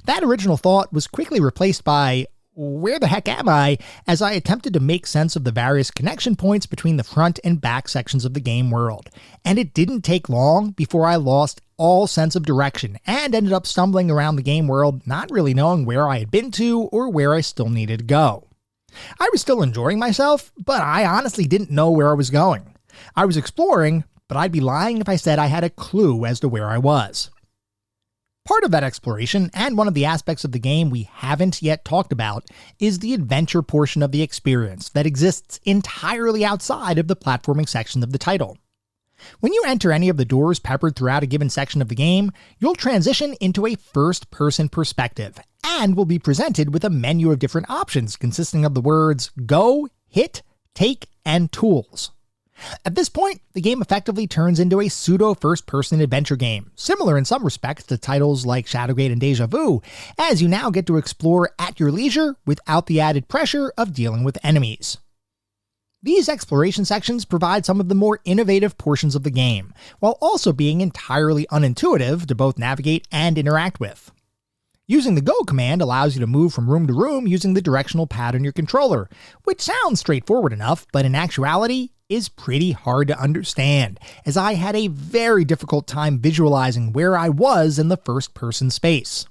That original thought was quickly replaced by, where the heck am I, as I attempted to make sense of the various connection points between the front and back sections of the game world. And it didn't take long before I lost all sense of direction and ended up stumbling around the game world, not really knowing where I had been to or where I still needed to go. I was still enjoying myself, but I honestly didn't know where I was going. I was exploring, but I'd be lying if I said I had a clue as to where I was. Part of that exploration, and one of the aspects of the game we haven't yet talked about, is the adventure portion of the experience that exists entirely outside of the platforming section of the title. When you enter any of the doors peppered throughout a given section of the game, you'll transition into a first-person perspective, and will be presented with a menu of different options consisting of the words Go, Hit, Take, and Tools. At this point, the game effectively turns into a pseudo-first-person adventure game, similar in some respects to titles like Shadowgate and Deja Vu, as you now get to explore at your leisure without the added pressure of dealing with enemies. These exploration sections provide some of the more innovative portions of the game, while also being entirely unintuitive to both navigate and interact with. Using the Go command allows you to move from room to room using the directional pad on your controller, which sounds straightforward enough, but in actuality is pretty hard to understand, as I had a very difficult time visualizing where I was in the first-person space.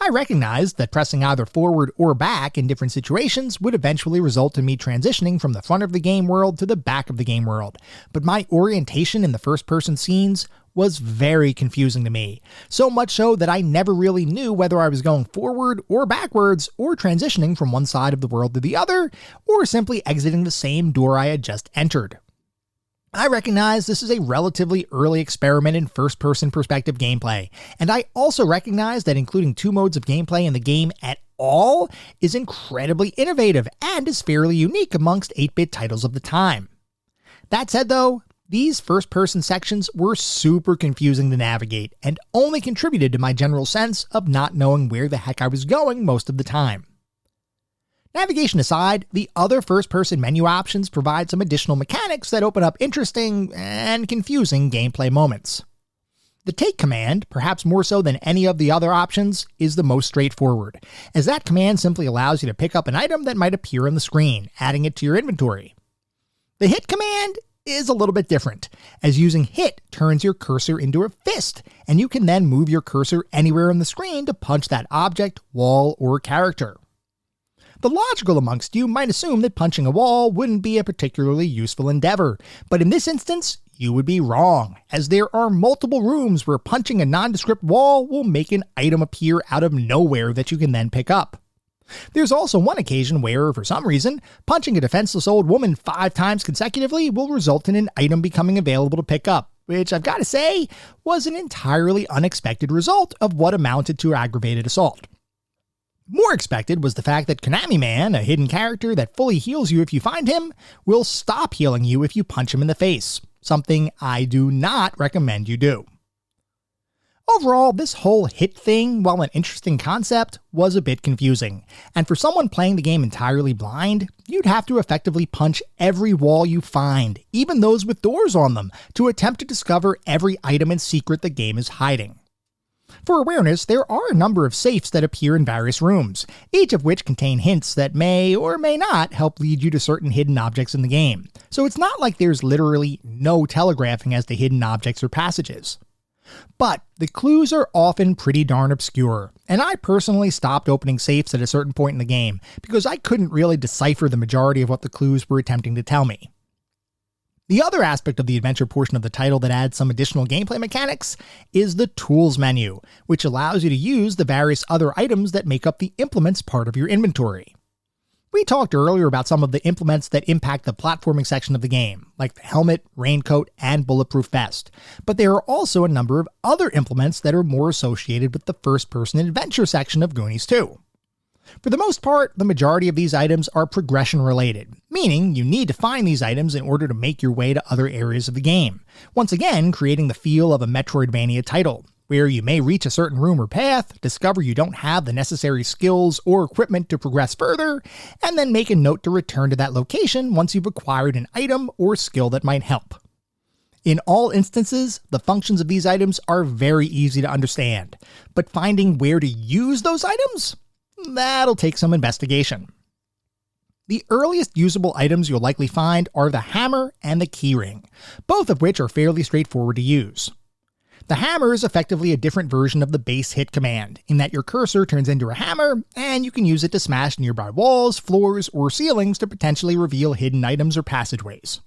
I recognized that pressing either forward or back in different situations would eventually result in me transitioning from the front of the game world to the back of the game world, but my orientation in the first-person scenes was very confusing to me, so much so that I never really knew whether I was going forward or backwards, or transitioning from one side of the world to the other, or simply exiting the same door I had just entered. I recognize this is a relatively early experiment in first-person perspective gameplay, and I also recognize that including two modes of gameplay in the game at all is incredibly innovative and is fairly unique amongst 8-bit titles of the time. That said though, these first-person sections were super confusing to navigate and only contributed to my general sense of not knowing where the heck I was going most of the time. Navigation aside, the other first-person menu options provide some additional mechanics that open up interesting and confusing gameplay moments. The Take command, perhaps more so than any of the other options, is the most straightforward, as that command simply allows you to pick up an item that might appear on the screen, adding it to your inventory. The Hit command is a little bit different, as using Hit turns your cursor into a fist, and you can then move your cursor anywhere on the screen to punch that object, wall, or character. The logical amongst you might assume that punching a wall wouldn't be a particularly useful endeavor, but in this instance, you would be wrong, as there are multiple rooms where punching a nondescript wall will make an item appear out of nowhere that you can then pick up. There's also one occasion where, for some reason, punching a defenseless old woman 5 times consecutively will result in an item becoming available to pick up, which I've got to say was an entirely unexpected result of what amounted to aggravated assault. More expected was the fact that Konami Man, a hidden character that fully heals you if you find him, will stop healing you if you punch him in the face, something I do not recommend you do. Overall, this whole hit thing, while an interesting concept, was a bit confusing, and for someone playing the game entirely blind, you'd have to effectively punch every wall you find, even those with doors on them, to attempt to discover every item and secret the game is hiding. For awareness, there are a number of safes that appear in various rooms, each of which contain hints that may or may not help lead you to certain hidden objects in the game, so it's not like there's literally no telegraphing as to hidden objects or passages. But the clues are often pretty darn obscure, and I personally stopped opening safes at a certain point in the game because I couldn't really decipher the majority of what the clues were attempting to tell me. The other aspect of the adventure portion of the title that adds some additional gameplay mechanics is the Tools menu, which allows you to use the various other items that make up the implements part of your inventory. We talked earlier about some of the implements that impact the platforming section of the game, like the helmet, raincoat, and bulletproof vest, but there are also a number of other implements that are more associated with the first-person adventure section of Goonies II. For the most part, the majority of these items are progression-related, meaning you need to find these items in order to make your way to other areas of the game, once again creating the feel of a Metroidvania title, where you may reach a certain room or path, discover you don't have the necessary skills or equipment to progress further, and then make a note to return to that location once you've acquired an item or skill that might help. In all instances, the functions of these items are very easy to understand, but finding where to use those items? that'll take some investigation. The earliest usable items you'll likely find are the hammer and the keyring, both of which are fairly straightforward to use. The hammer is effectively a different version of the base hit command, in that your cursor turns into a hammer, and you can use it to smash nearby walls, floors, or ceilings to potentially reveal hidden items or passageways.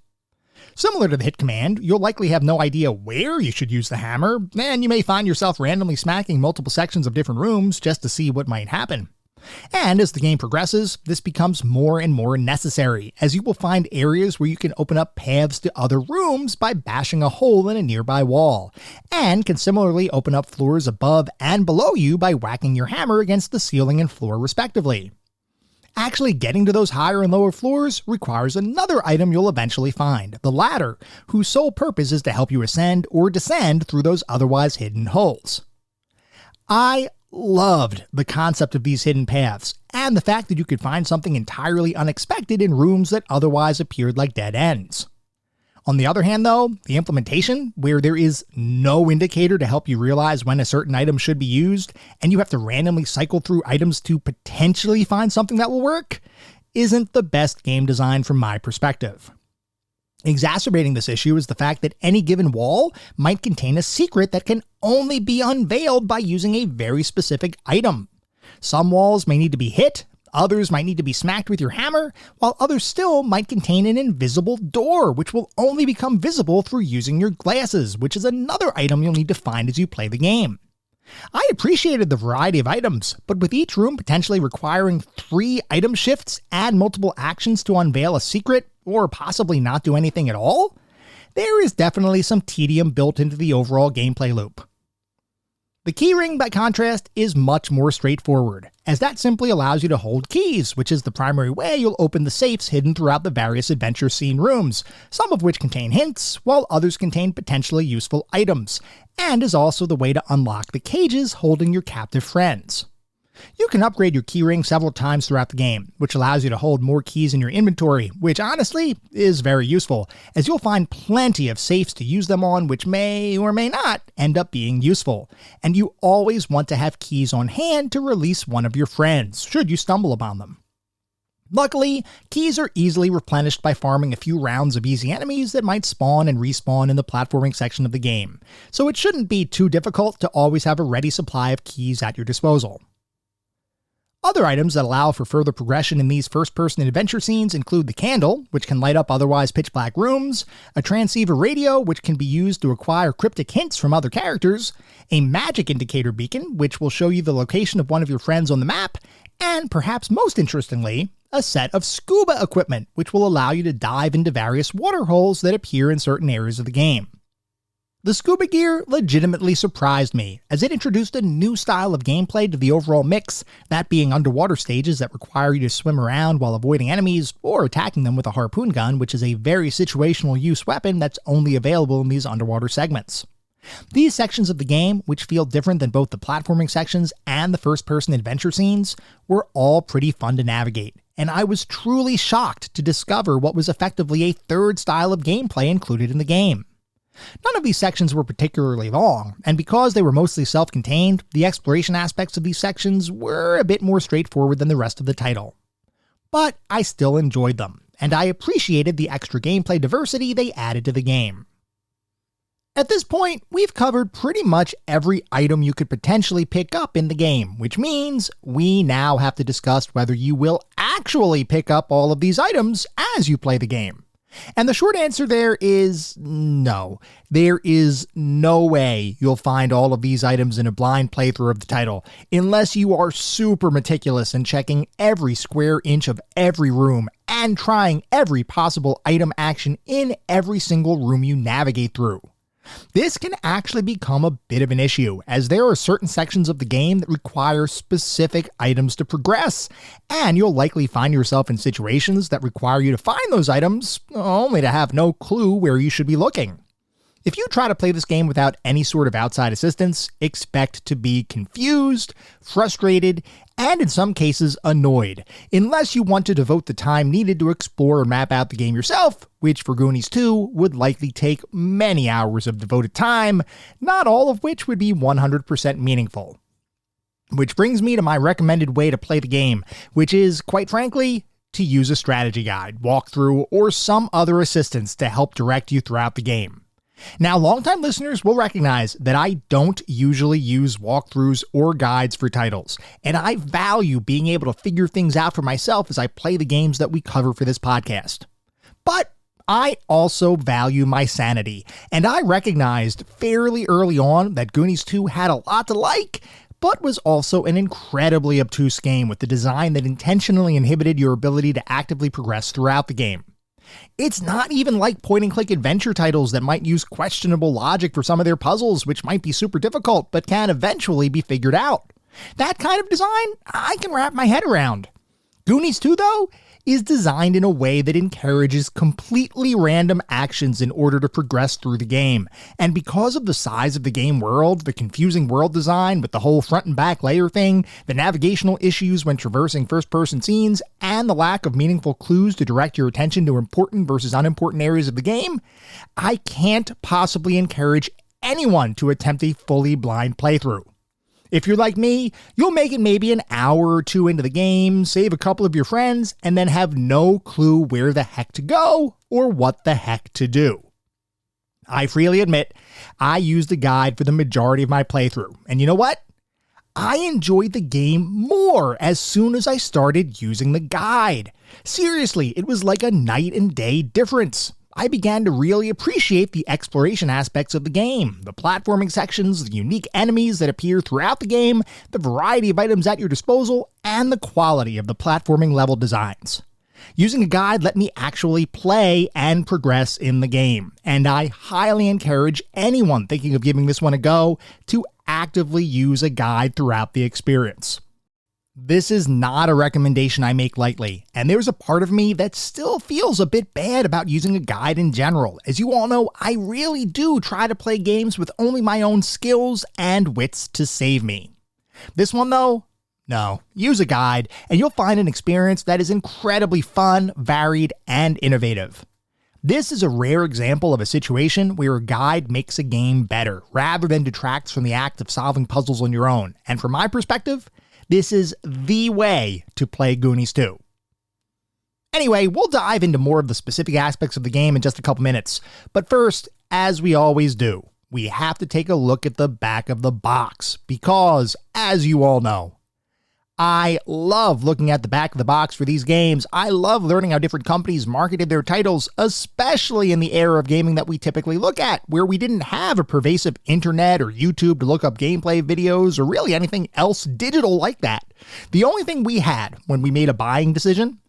Similar to the hit command, you'll likely have no idea where you should use the hammer, and you may find yourself randomly smacking multiple sections of different rooms just to see what might happen. And as the game progresses, this becomes more and more necessary, as you will find areas where you can open up paths to other rooms by bashing a hole in a nearby wall, and can similarly open up floors above and below you by whacking your hammer against the ceiling and floor respectively. Actually getting to those higher and lower floors requires another item you'll eventually find, the ladder, whose sole purpose is to help you ascend or descend through those otherwise hidden holes. I loved the concept of these hidden paths, and the fact that you could find something entirely unexpected in rooms that otherwise appeared like dead ends. On the other hand though, the implementation, where there is no indicator to help you realize when a certain item should be used, and you have to randomly cycle through items to potentially find something that will work, isn't the best game design from my perspective. Exacerbating this issue is the fact that any given wall might contain a secret that can only be unveiled by using a very specific item. Some walls may need to be hit, others might need to be smacked with your hammer, while others still might contain an invisible door, which will only become visible through using your glasses, which is another item you'll need to find as you play the game. I appreciated the variety of items, but with each room potentially requiring 3 item shifts and multiple actions to unveil a secret, or possibly not do anything at all, there is definitely some tedium built into the overall gameplay loop. The keyring, by contrast, is much more straightforward, as that simply allows you to hold keys, which is the primary way you'll open the safes hidden throughout the various adventure scene rooms, some of which contain hints, while others contain potentially useful items, and is also the way to unlock the cages holding your captive friends. You can upgrade your keyring several times throughout the game, which allows you to hold more keys in your inventory, which honestly is very useful, as you'll find plenty of safes to use them on which may or may not end up being useful, and you always want to have keys on hand to release one of your friends, should you stumble upon them. Luckily, keys are easily replenished by farming a few rounds of easy enemies that might spawn and respawn in the platforming section of the game, so it shouldn't be too difficult to always have a ready supply of keys at your disposal. Other items that allow for further progression in these first-person adventure scenes include the candle, which can light up otherwise pitch-black rooms, a transceiver radio, which can be used to acquire cryptic hints from other characters, a magic indicator beacon, which will show you the location of one of your friends on the map, and perhaps most interestingly, a set of scuba equipment, which will allow you to dive into various water holes that appear in certain areas of the game. The scuba gear legitimately surprised me, as it introduced a new style of gameplay to the overall mix, that being underwater stages that require you to swim around while avoiding enemies or attacking them with a harpoon gun, which is a very situational use weapon that's only available in these underwater segments. These sections of the game, which feel different than both the platforming sections and the first-person adventure scenes, were all pretty fun to navigate, and I was truly shocked to discover what was effectively a third style of gameplay included in the game. None of these sections were particularly long, and because they were mostly self-contained, the exploration aspects of these sections were a bit more straightforward than the rest of the title. But I still enjoyed them, and I appreciated the extra gameplay diversity they added to the game. At this point, we've covered pretty much every item you could potentially pick up in the game, which means we now have to discuss whether you will actually pick up all of these items as you play the game. And the short answer there is no. There is no way you'll find all of these items in a blind playthrough of the title, unless you are super meticulous in checking every square inch of every room and trying every possible item action in every single room you navigate through. This can actually become a bit of an issue, as there are certain sections of the game that require specific items to progress, and you'll likely find yourself in situations that require you to find those items, only to have no clue where you should be looking. If you try to play this game without any sort of outside assistance, expect to be confused, frustrated, and in some cases annoyed, unless you want to devote the time needed to explore and map out the game yourself, which for Goonies 2 would likely take many hours of devoted time, not all of which would be 100% meaningful. Which brings me to my recommended way to play the game, which is, quite frankly, to use a strategy guide, walkthrough, or some other assistance to help direct you throughout the game. Now, longtime listeners will recognize that I don't usually use walkthroughs or guides for titles, and I value being able to figure things out for myself as I play the games that we cover for this podcast. But I also value my sanity, and I recognized fairly early on that Goonies 2 had a lot to like, but was also an incredibly obtuse game with a design that intentionally inhibited your ability to actively progress throughout the game. It's not even like point-and-click adventure titles that might use questionable logic for some of their puzzles, which might be super difficult, but can eventually be figured out. That kind of design, I can wrap my head around. Goonies 2, though, is designed in a way that encourages completely random actions in order to progress through the game. And because of the size of the game world, the confusing world design with the whole front and back layer thing, the navigational issues when traversing first-person scenes, and the lack of meaningful clues to direct your attention to important versus unimportant areas of the game, I can't possibly encourage anyone to attempt a fully blind playthrough. If you're like me, you'll make it maybe an hour or two into the game, save a couple of your friends, and then have no clue where the heck to go or what the heck to do. I freely admit, I used a guide for the majority of my playthrough, and you know what? I enjoyed the game more as soon as I started using the guide. Seriously, it was like a night and day difference. I began to really appreciate the exploration aspects of the game, the platforming sections, the unique enemies that appear throughout the game, the variety of items at your disposal, and the quality of the platforming level designs. Using a guide let me actually play and progress in the game, and I highly encourage anyone thinking of giving this one a go to actively use a guide throughout the experience. This is not a recommendation I make lightly, and there's a part of me that still feels a bit bad about using a guide in general. As you all know, I really do try to play games with only my own skills and wits to save me. This one though, no, use a guide and you'll find an experience that is incredibly fun, varied, and innovative. This is a rare example of a situation where a guide makes a game better, rather than detracts from the act of solving puzzles on your own, and from my perspective, this is the way to play Goonies 2. Anyway, we'll dive into more of the specific aspects of the game in just a couple minutes. But first, as we always do, we have to take a look at the back of the box. Because, as you all know, I love looking at the back of the box for these games. I love learning how different companies marketed their titles, especially in the era of gaming that we typically look at, where we didn't have a pervasive internet or YouTube to look up gameplay videos or really anything else digital like that. The only thing we had when we made a buying decision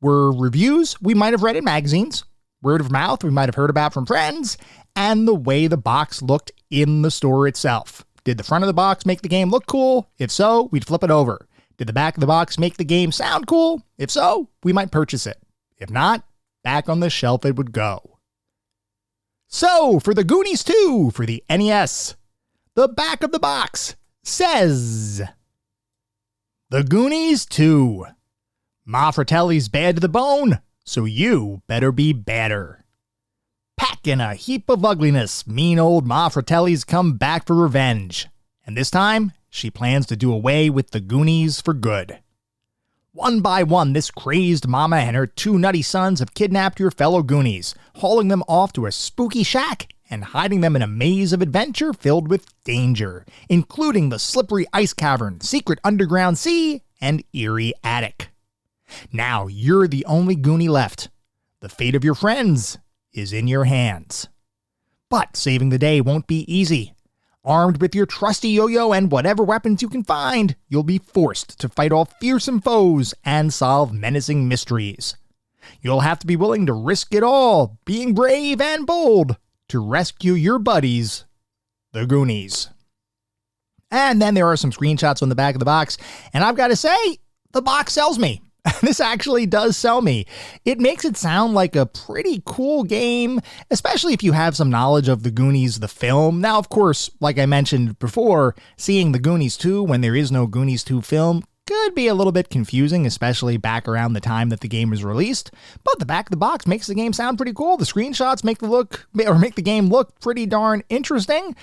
were reviews we might have read in magazines, word of mouth we might have heard about from friends, and the way the box looked in the store itself. Did the front of the box make the game look cool? If so, we'd flip it over. Did the back of the box make the game sound cool? If so, we might purchase it. If not, back on the shelf it would go. So, for the Goonies 2 for the NES, the back of the box says, The Goonies 2. Ma Fratelli's bad to the bone, so you better be badder. Packing a heap of ugliness, mean old Ma Fratelli's come back for revenge. And this time, she plans to do away with the Goonies for good. One by one, this crazed mama and her two nutty sons have kidnapped your fellow Goonies, hauling them off to a spooky shack and hiding them in a maze of adventure filled with danger, including the slippery ice cavern, secret underground sea, and eerie attic. Now you're the only Goonie left. The fate of your friends is in your hands. But saving the day won't be easy. Armed with your trusty yo-yo and whatever weapons you can find, you'll be forced to fight off fearsome foes and solve menacing mysteries. You'll have to be willing to risk it all, being brave and bold, to rescue your buddies, the Goonies. And then there are some screenshots on the back of the box, and I've got to say, the box sells me. This actually does sell me. It makes it sound like a pretty cool game, especially if you have some knowledge of the Goonies, the film. Now, of course, like I mentioned before, seeing the Goonies 2 when there is no Goonies 2 film could be a little bit confusing, especially back around the time that the game was released. But the back of the box makes the game sound pretty cool. The screenshots make the game look pretty darn interesting.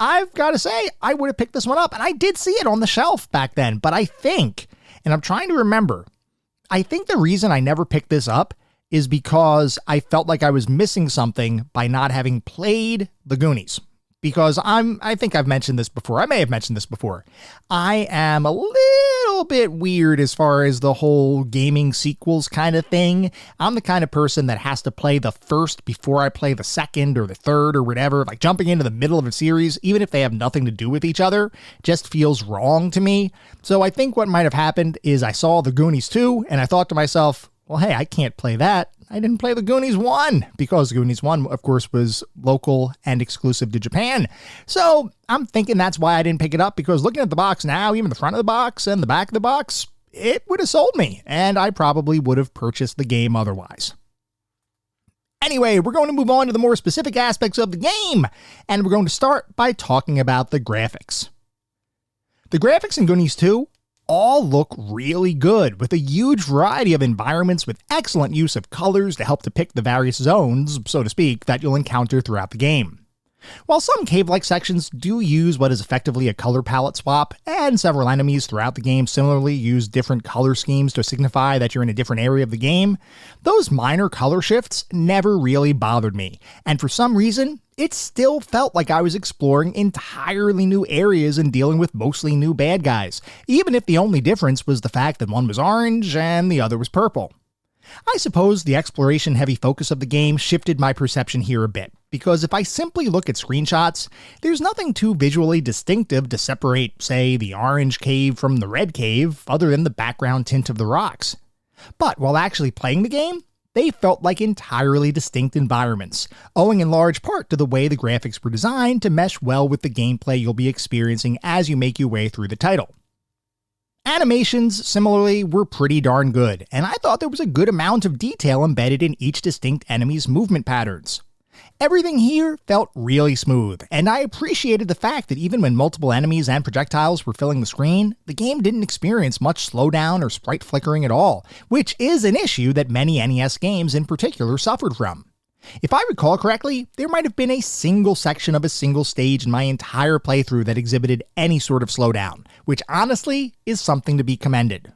I've got to say, I would have picked this one up, and I did see it on the shelf back then, but I think, and I'm trying to remember, I think the reason I never picked this up is because I felt like I was missing something by not having played the Goonies. Because I think I've mentioned this before. I may have mentioned this before. I am a little bit weird as far as the whole gaming sequels kind of thing. I'm the kind of person that has to play the first before I play the second or the third or whatever. Like jumping into the middle of a series, even if they have nothing to do with each other, just feels wrong to me. So I think what might have happened is I saw the Goonies 2 and I thought to myself, well, hey, I can't play that. I didn't play the Goonies 1 because Goonies 1, of course, was local and exclusive to Japan. So I'm thinking that's why I didn't pick it up, because looking at the box now, even the front of the box and the back of the box, it would have sold me, and I probably would have purchased the game otherwise. Anyway, we're going to move on to the more specific aspects of the game, and we're going to start by talking about the graphics. The graphics in Goonies 2 all look really good, with a huge variety of environments with excellent use of colors to help depict the various zones, so to speak, that you'll encounter throughout the game. While some cave-like sections do use what is effectively a color palette swap, and several enemies throughout the game similarly use different color schemes to signify that you're in a different area of the game, those minor color shifts never really bothered me, and for some reason, it still felt like I was exploring entirely new areas and dealing with mostly new bad guys, even if the only difference was the fact that one was orange and the other was purple. I suppose the exploration-heavy focus of the game shifted my perception here a bit, because if I simply look at screenshots, there's nothing too visually distinctive to separate, say, the orange cave from the red cave, other than the background tint of the rocks. But while actually playing the game, they felt like entirely distinct environments, owing in large part to the way the graphics were designed to mesh well with the gameplay you'll be experiencing as you make your way through the title. Animations, similarly, were pretty darn good, and I thought there was a good amount of detail embedded in each distinct enemy's movement patterns. Everything here felt really smooth, and I appreciated the fact that even when multiple enemies and projectiles were filling the screen, the game didn't experience much slowdown or sprite flickering at all, which is an issue that many NES games in particular suffered from. If I recall correctly, there might have been a single section of a single stage in my entire playthrough that exhibited any sort of slowdown, which honestly is something to be commended.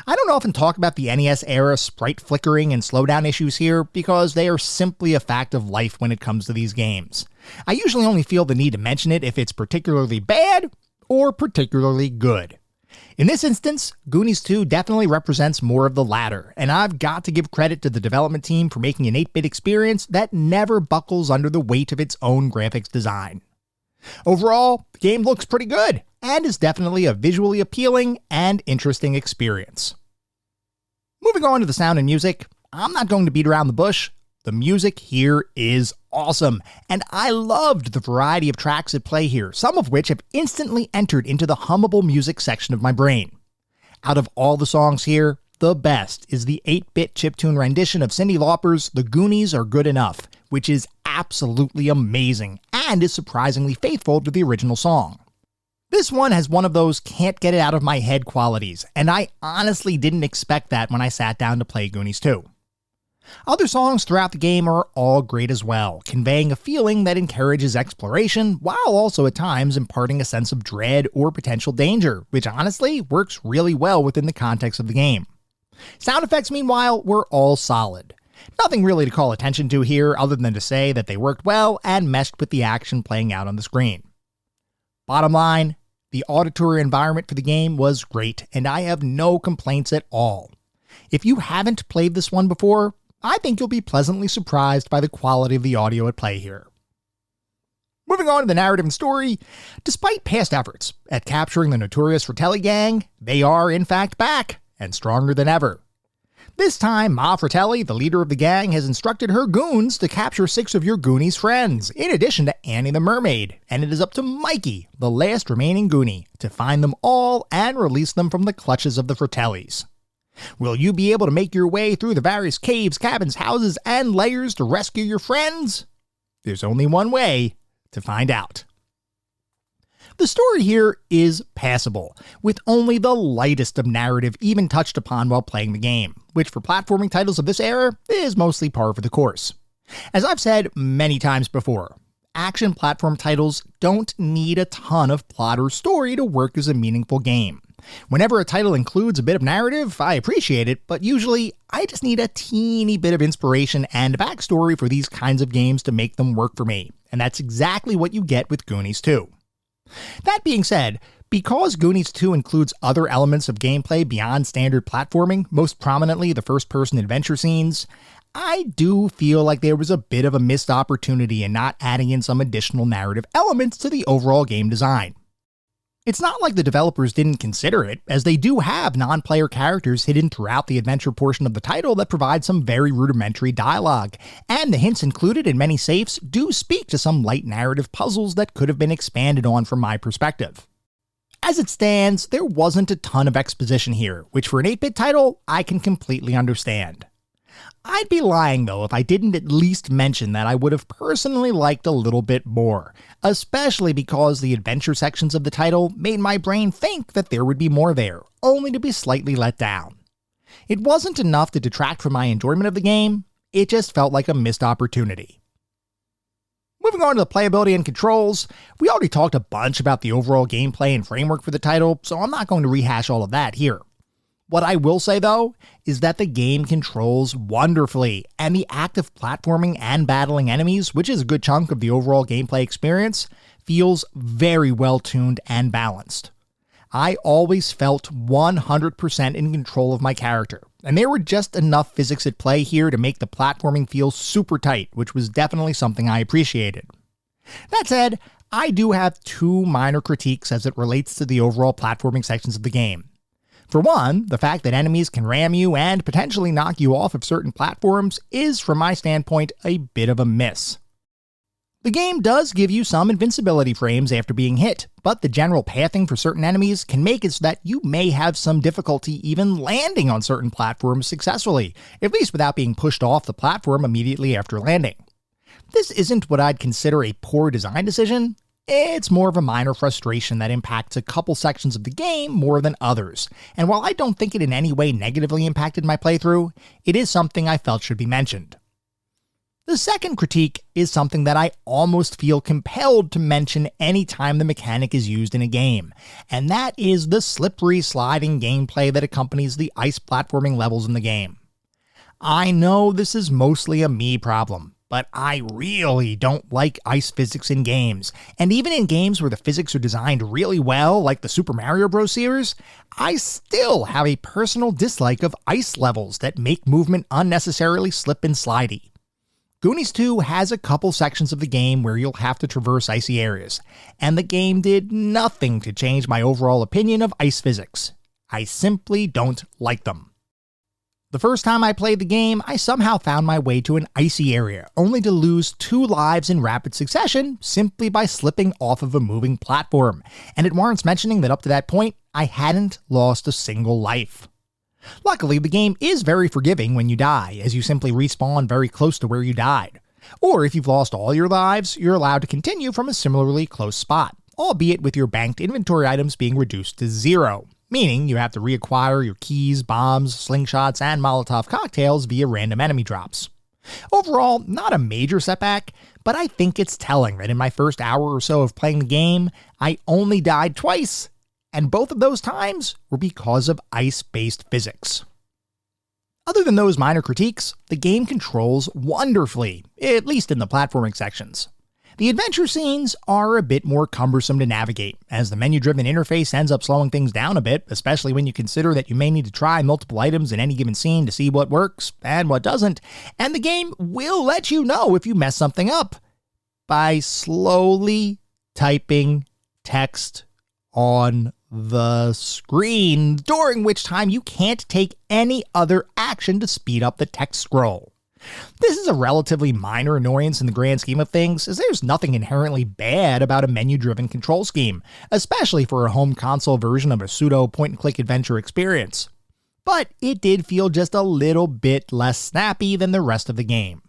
I don't often talk about the NES era sprite flickering and slowdown issues here because they are simply a fact of life when it comes to these games. I usually only feel the need to mention it if it's particularly bad or particularly good. In this instance, Goonies 2 definitely represents more of the latter, and I've got to give credit to the development team for making an 8-bit experience that never buckles under the weight of its own graphics design. Overall, the game looks pretty good, and is definitely a visually appealing and interesting experience. Moving on to the sound and music, I'm not going to beat around the bush. The music here is awesome, and I loved the variety of tracks at play here, some of which have instantly entered into the hummable music section of my brain. Out of all the songs here, the best is the 8-bit chiptune rendition of Cyndi Lauper's The Goonies Are Good Enough, which is absolutely amazing, and is surprisingly faithful to the original song. This one has one of those can't get it out of my head qualities, and I honestly didn't expect that when I sat down to play Goonies 2. Other songs throughout the game are all great as well, conveying a feeling that encourages exploration, while also at times imparting a sense of dread or potential danger, which honestly works really well within the context of the game. Sound effects, meanwhile, were all solid. Nothing really to call attention to here other than to say that they worked well and meshed with the action playing out on the screen. Bottom line, the auditory environment for the game was great, and I have no complaints at all. If you haven't played this one before, I think you'll be pleasantly surprised by the quality of the audio at play here. Moving on to the narrative and story, despite past efforts at capturing the notorious Fratelli gang, they are in fact back, and stronger than ever. This time, Ma Fratelli, the leader of the gang, has instructed her goons to capture 6 of your Goonies friends, in addition to Annie the Mermaid, and it is up to Mikey, the last remaining Goonie, to find them all and release them from the clutches of the Fratellis. Will you be able to make your way through the various caves, cabins, houses, and layers to rescue your friends? There's only one way to find out. The story here is passable, with only the lightest of narrative even touched upon while playing the game, which for platforming titles of this era is mostly par for the course. As I've said many times before, action platform titles don't need a ton of plot or story to work as a meaningful game. Whenever a title includes a bit of narrative, I appreciate it, but usually I just need a teeny bit of inspiration and backstory for these kinds of games to make them work for me, and that's exactly what you get with Goonies 2. That being said, because Goonies 2 includes other elements of gameplay beyond standard platforming, most prominently the first-person adventure scenes, I do feel like there was a bit of a missed opportunity in not adding in some additional narrative elements to the overall game design. It's not like the developers didn't consider it, as they do have non-player characters hidden throughout the adventure portion of the title that provide some very rudimentary dialogue, and the hints included in many safes do speak to some light narrative puzzles that could have been expanded on from my perspective. As it stands, there wasn't a ton of exposition here, which for an 8-bit title, I can completely understand. I'd be lying though if I didn't at least mention that I would have personally liked a little bit more, especially because the adventure sections of the title made my brain think that there would be more there, only to be slightly let down. It wasn't enough to detract from my enjoyment of the game, it just felt like a missed opportunity. Moving on to the playability and controls, we already talked a bunch about the overall gameplay and framework for the title, so I'm not going to rehash all of that here. What I will say though, is that the game controls wonderfully, and the act of platforming and battling enemies, which is a good chunk of the overall gameplay experience, feels very well tuned and balanced. I always felt 100% in control of my character, and there were just enough physics at play here to make the platforming feel super tight, which was definitely something I appreciated. That said, I do have two minor critiques as it relates to the overall platforming sections of the game. For one, the fact that enemies can ram you and potentially knock you off of certain platforms is, from my standpoint, a bit of a miss. The game does give you some invincibility frames after being hit, but the general pathing for certain enemies can make it so that you may have some difficulty even landing on certain platforms successfully, at least without being pushed off the platform immediately after landing. This isn't what I'd consider a poor design decision. It's more of a minor frustration that impacts a couple sections of the game more than others, and while I don't think it in any way negatively impacted my playthrough, it is something I felt should be mentioned. The second critique is something that I almost feel compelled to mention anytime the mechanic is used in a game, and that is the slippery sliding gameplay that accompanies the ice platforming levels in the game. I know this is mostly a me problem, but I really don't like ice physics in games, and even in games where the physics are designed really well, like the Super Mario Bros. Series, I still have a personal dislike of ice levels that make movement unnecessarily slip and slidey. Goonies 2 has a couple sections of the game where you'll have to traverse icy areas, and the game did nothing to change my overall opinion of ice physics. I simply don't like them. The first time I played the game, I somehow found my way to an icy area, only to lose 2 lives in rapid succession simply by slipping off of a moving platform, and it warrants mentioning that up to that point, I hadn't lost a single life. Luckily, the game is very forgiving when you die, as you simply respawn very close to where you died. Or if you've lost all your lives, you're allowed to continue from a similarly close spot, albeit with your banked inventory items being reduced to 0. Meaning you have to reacquire your keys, bombs, slingshots, and Molotov cocktails via random enemy drops. Overall, not a major setback, but I think it's telling that in my first hour or so of playing the game, I only died twice, and both of those times were because of ice-based physics. Other than those minor critiques, the game controls wonderfully, at least in the platforming sections. The adventure scenes are a bit more cumbersome to navigate, as the menu-driven interface ends up slowing things down a bit, especially when you consider that you may need to try multiple items in any given scene to see what works and what doesn't, and the game will let you know if you mess something up by slowly typing text on the screen, during which time you can't take any other action to speed up the text scroll. This is a relatively minor annoyance in the grand scheme of things, as there's nothing inherently bad about a menu-driven control scheme, especially for a home console version of a pseudo point-and-click adventure experience. But it did feel just a little bit less snappy than the rest of the game.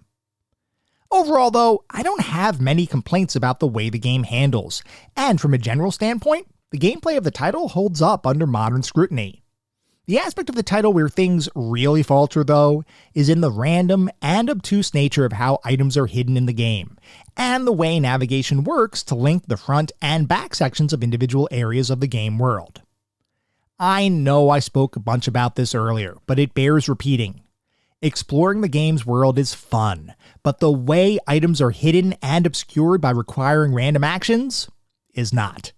Overall though, I don't have many complaints about the way the game handles, and from a general standpoint, the gameplay of the title holds up under modern scrutiny. The aspect of the title where things really falter, though, is in the random and obtuse nature of how items are hidden in the game, and the way navigation works to link the front and back sections of individual areas of the game world. I know I spoke a bunch about this earlier, but it bears repeating. Exploring the game's world is fun, but the way items are hidden and obscured by requiring random actions is not.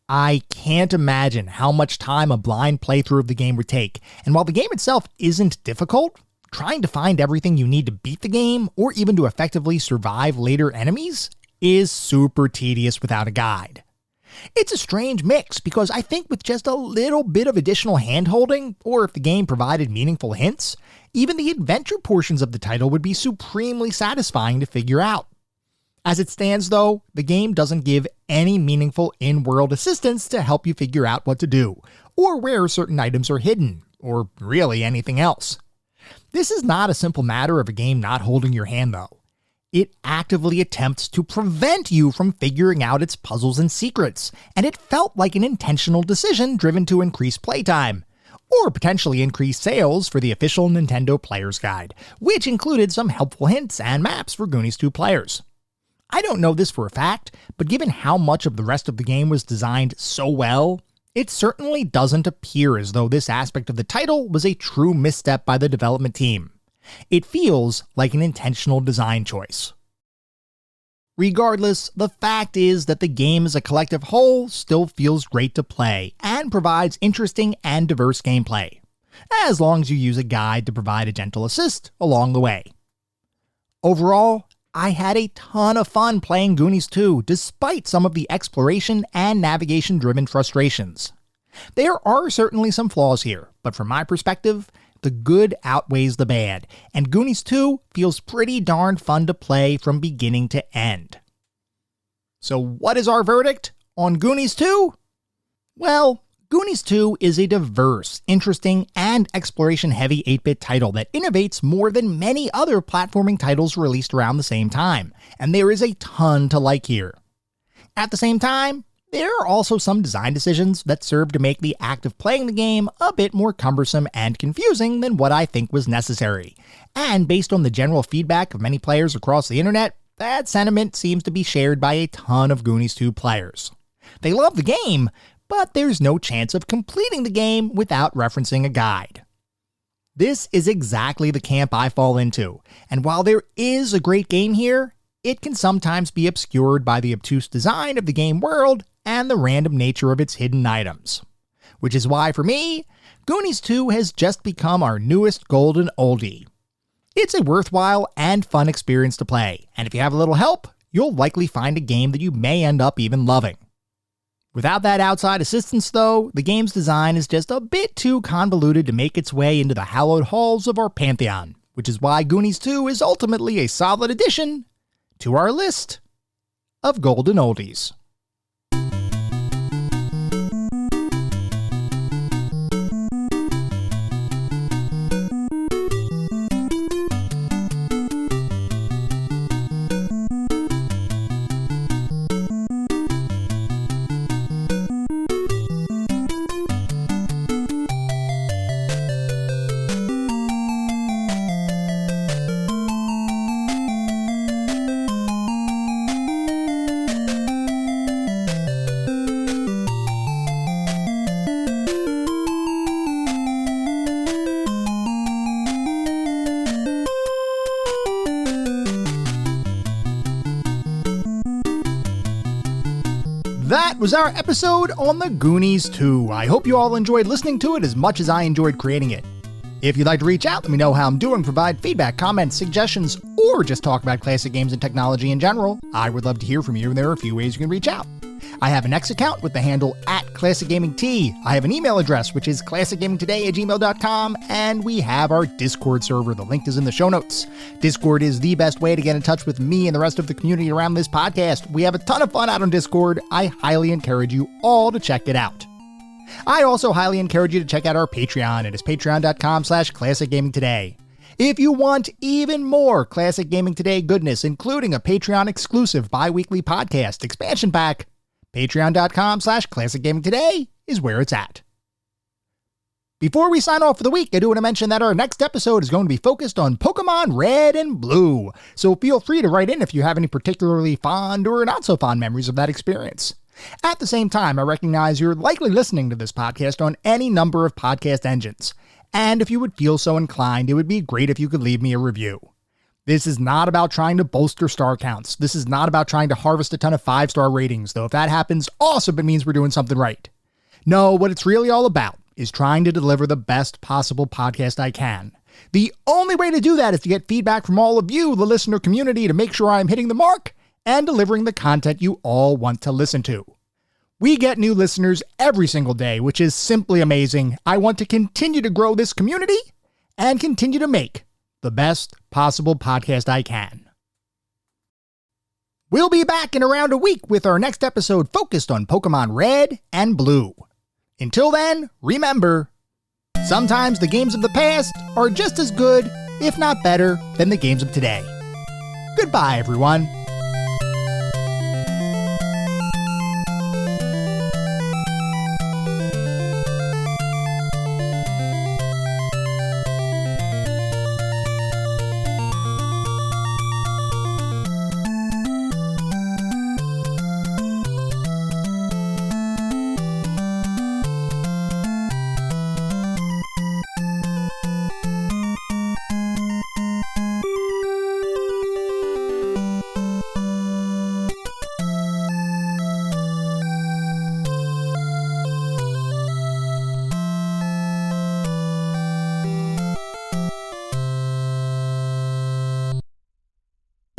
I can't imagine how much time a blind playthrough of the game would take, and while the game itself isn't difficult, trying to find everything you need to beat the game, or even to effectively survive later enemies, is super tedious without a guide. It's a strange mix, because I think with just a little bit of additional hand-holding, or if the game provided meaningful hints, even the adventure portions of the title would be supremely satisfying to figure out. As it stands, though, the game doesn't give any meaningful in-world assistance to help you figure out what to do, or where certain items are hidden, or really anything else. This is not a simple matter of a game not holding your hand, though. It actively attempts to prevent you from figuring out its puzzles and secrets, and it felt like an intentional decision driven to increase playtime, or potentially increase sales for the official Nintendo Player's Guide, which included some helpful hints and maps for Goonies 2 players. I don't know this for a fact, but given how much of the rest of the game was designed so well, it certainly doesn't appear as though this aspect of the title was a true misstep by the development team. It feels like an intentional design choice. Regardless, the fact is that the game as a collective whole still feels great to play and provides interesting and diverse gameplay, as long as you use a guide to provide a gentle assist along the way. Overall, I had a ton of fun playing Goonies 2 despite some of the exploration and navigation-driven frustrations. There are certainly some flaws here, but from my perspective, the good outweighs the bad, and Goonies 2 feels pretty darn fun to play from beginning to end. So what is our verdict on Goonies 2? Well, Goonies 2 is a diverse, interesting, and exploration-heavy 8-bit title that innovates more than many other platforming titles released around the same time, and there is a ton to like here. At the same time, there are also some design decisions that serve to make the act of playing the game a bit more cumbersome and confusing than what I think was necessary, and based on the general feedback of many players across the internet, that sentiment seems to be shared by a ton of Goonies 2 players. They love the game, but there's no chance of completing the game without referencing a guide. This is exactly the camp I fall into, and while there is a great game here, it can sometimes be obscured by the obtuse design of the game world and the random nature of its hidden items. Which is why, for me, Goonies 2 has just become our newest golden oldie. It's a worthwhile and fun experience to play, and if you have a little help, you'll likely find a game that you may end up even loving. Without that outside assistance, though, the game's design is just a bit too convoluted to make its way into the hallowed halls of our pantheon, which is why Goonies 2 is ultimately a solid addition to our list of golden oldies. That was our episode on the Goonies 2. I hope you all enjoyed listening to it as much as I enjoyed creating it. If you'd like to reach out, let me know how I'm doing, provide feedback, comments, suggestions, or just talk about classic games and technology in general. I would love to hear from you, and there are a few ways you can reach out. I have an X account with the handle @ClassicGamingT. I have an email address, which is classicgamingtoday@gmail.com, and we have our Discord server. The link is in the show notes. Discord is the best way to get in touch with me and the rest of the community around this podcast. We have a ton of fun out on Discord. I highly encourage you all to check it out. I also highly encourage you to check out our Patreon. It is patreon.com/ClassicGamingToday. If you want even more Classic Gaming Today goodness, including a Patreon exclusive bi-weekly podcast expansion pack, patreon.com/ClassicGamingToday is where it's at. Before we sign off for the week, I do want to mention that our next episode is going to be focused on Pokemon Red and Blue, so feel free to write in if you have any particularly fond or not so fond memories of that experience. At the same time, I recognize you're likely listening to this podcast on any number of podcast engines, and if you would feel so inclined, it would be great if you could leave me a review. This is not about trying to bolster star counts. This is not about trying to harvest a ton of 5-star ratings, though if that happens, awesome, it means we're doing something right. No, what it's really all about is trying to deliver the best possible podcast I can. The only way to do that is to get feedback from all of you, the listener community, to make sure I'm hitting the mark and delivering the content you all want to listen to. We get new listeners every single day, which is simply amazing. I want to continue to grow this community and continue to make the best possible podcast I can. We'll be back in around a week with our next episode focused on Pokemon Red and Blue. Until then, remember, sometimes the games of the past are just as good, if not better, than the games of today. Goodbye, everyone.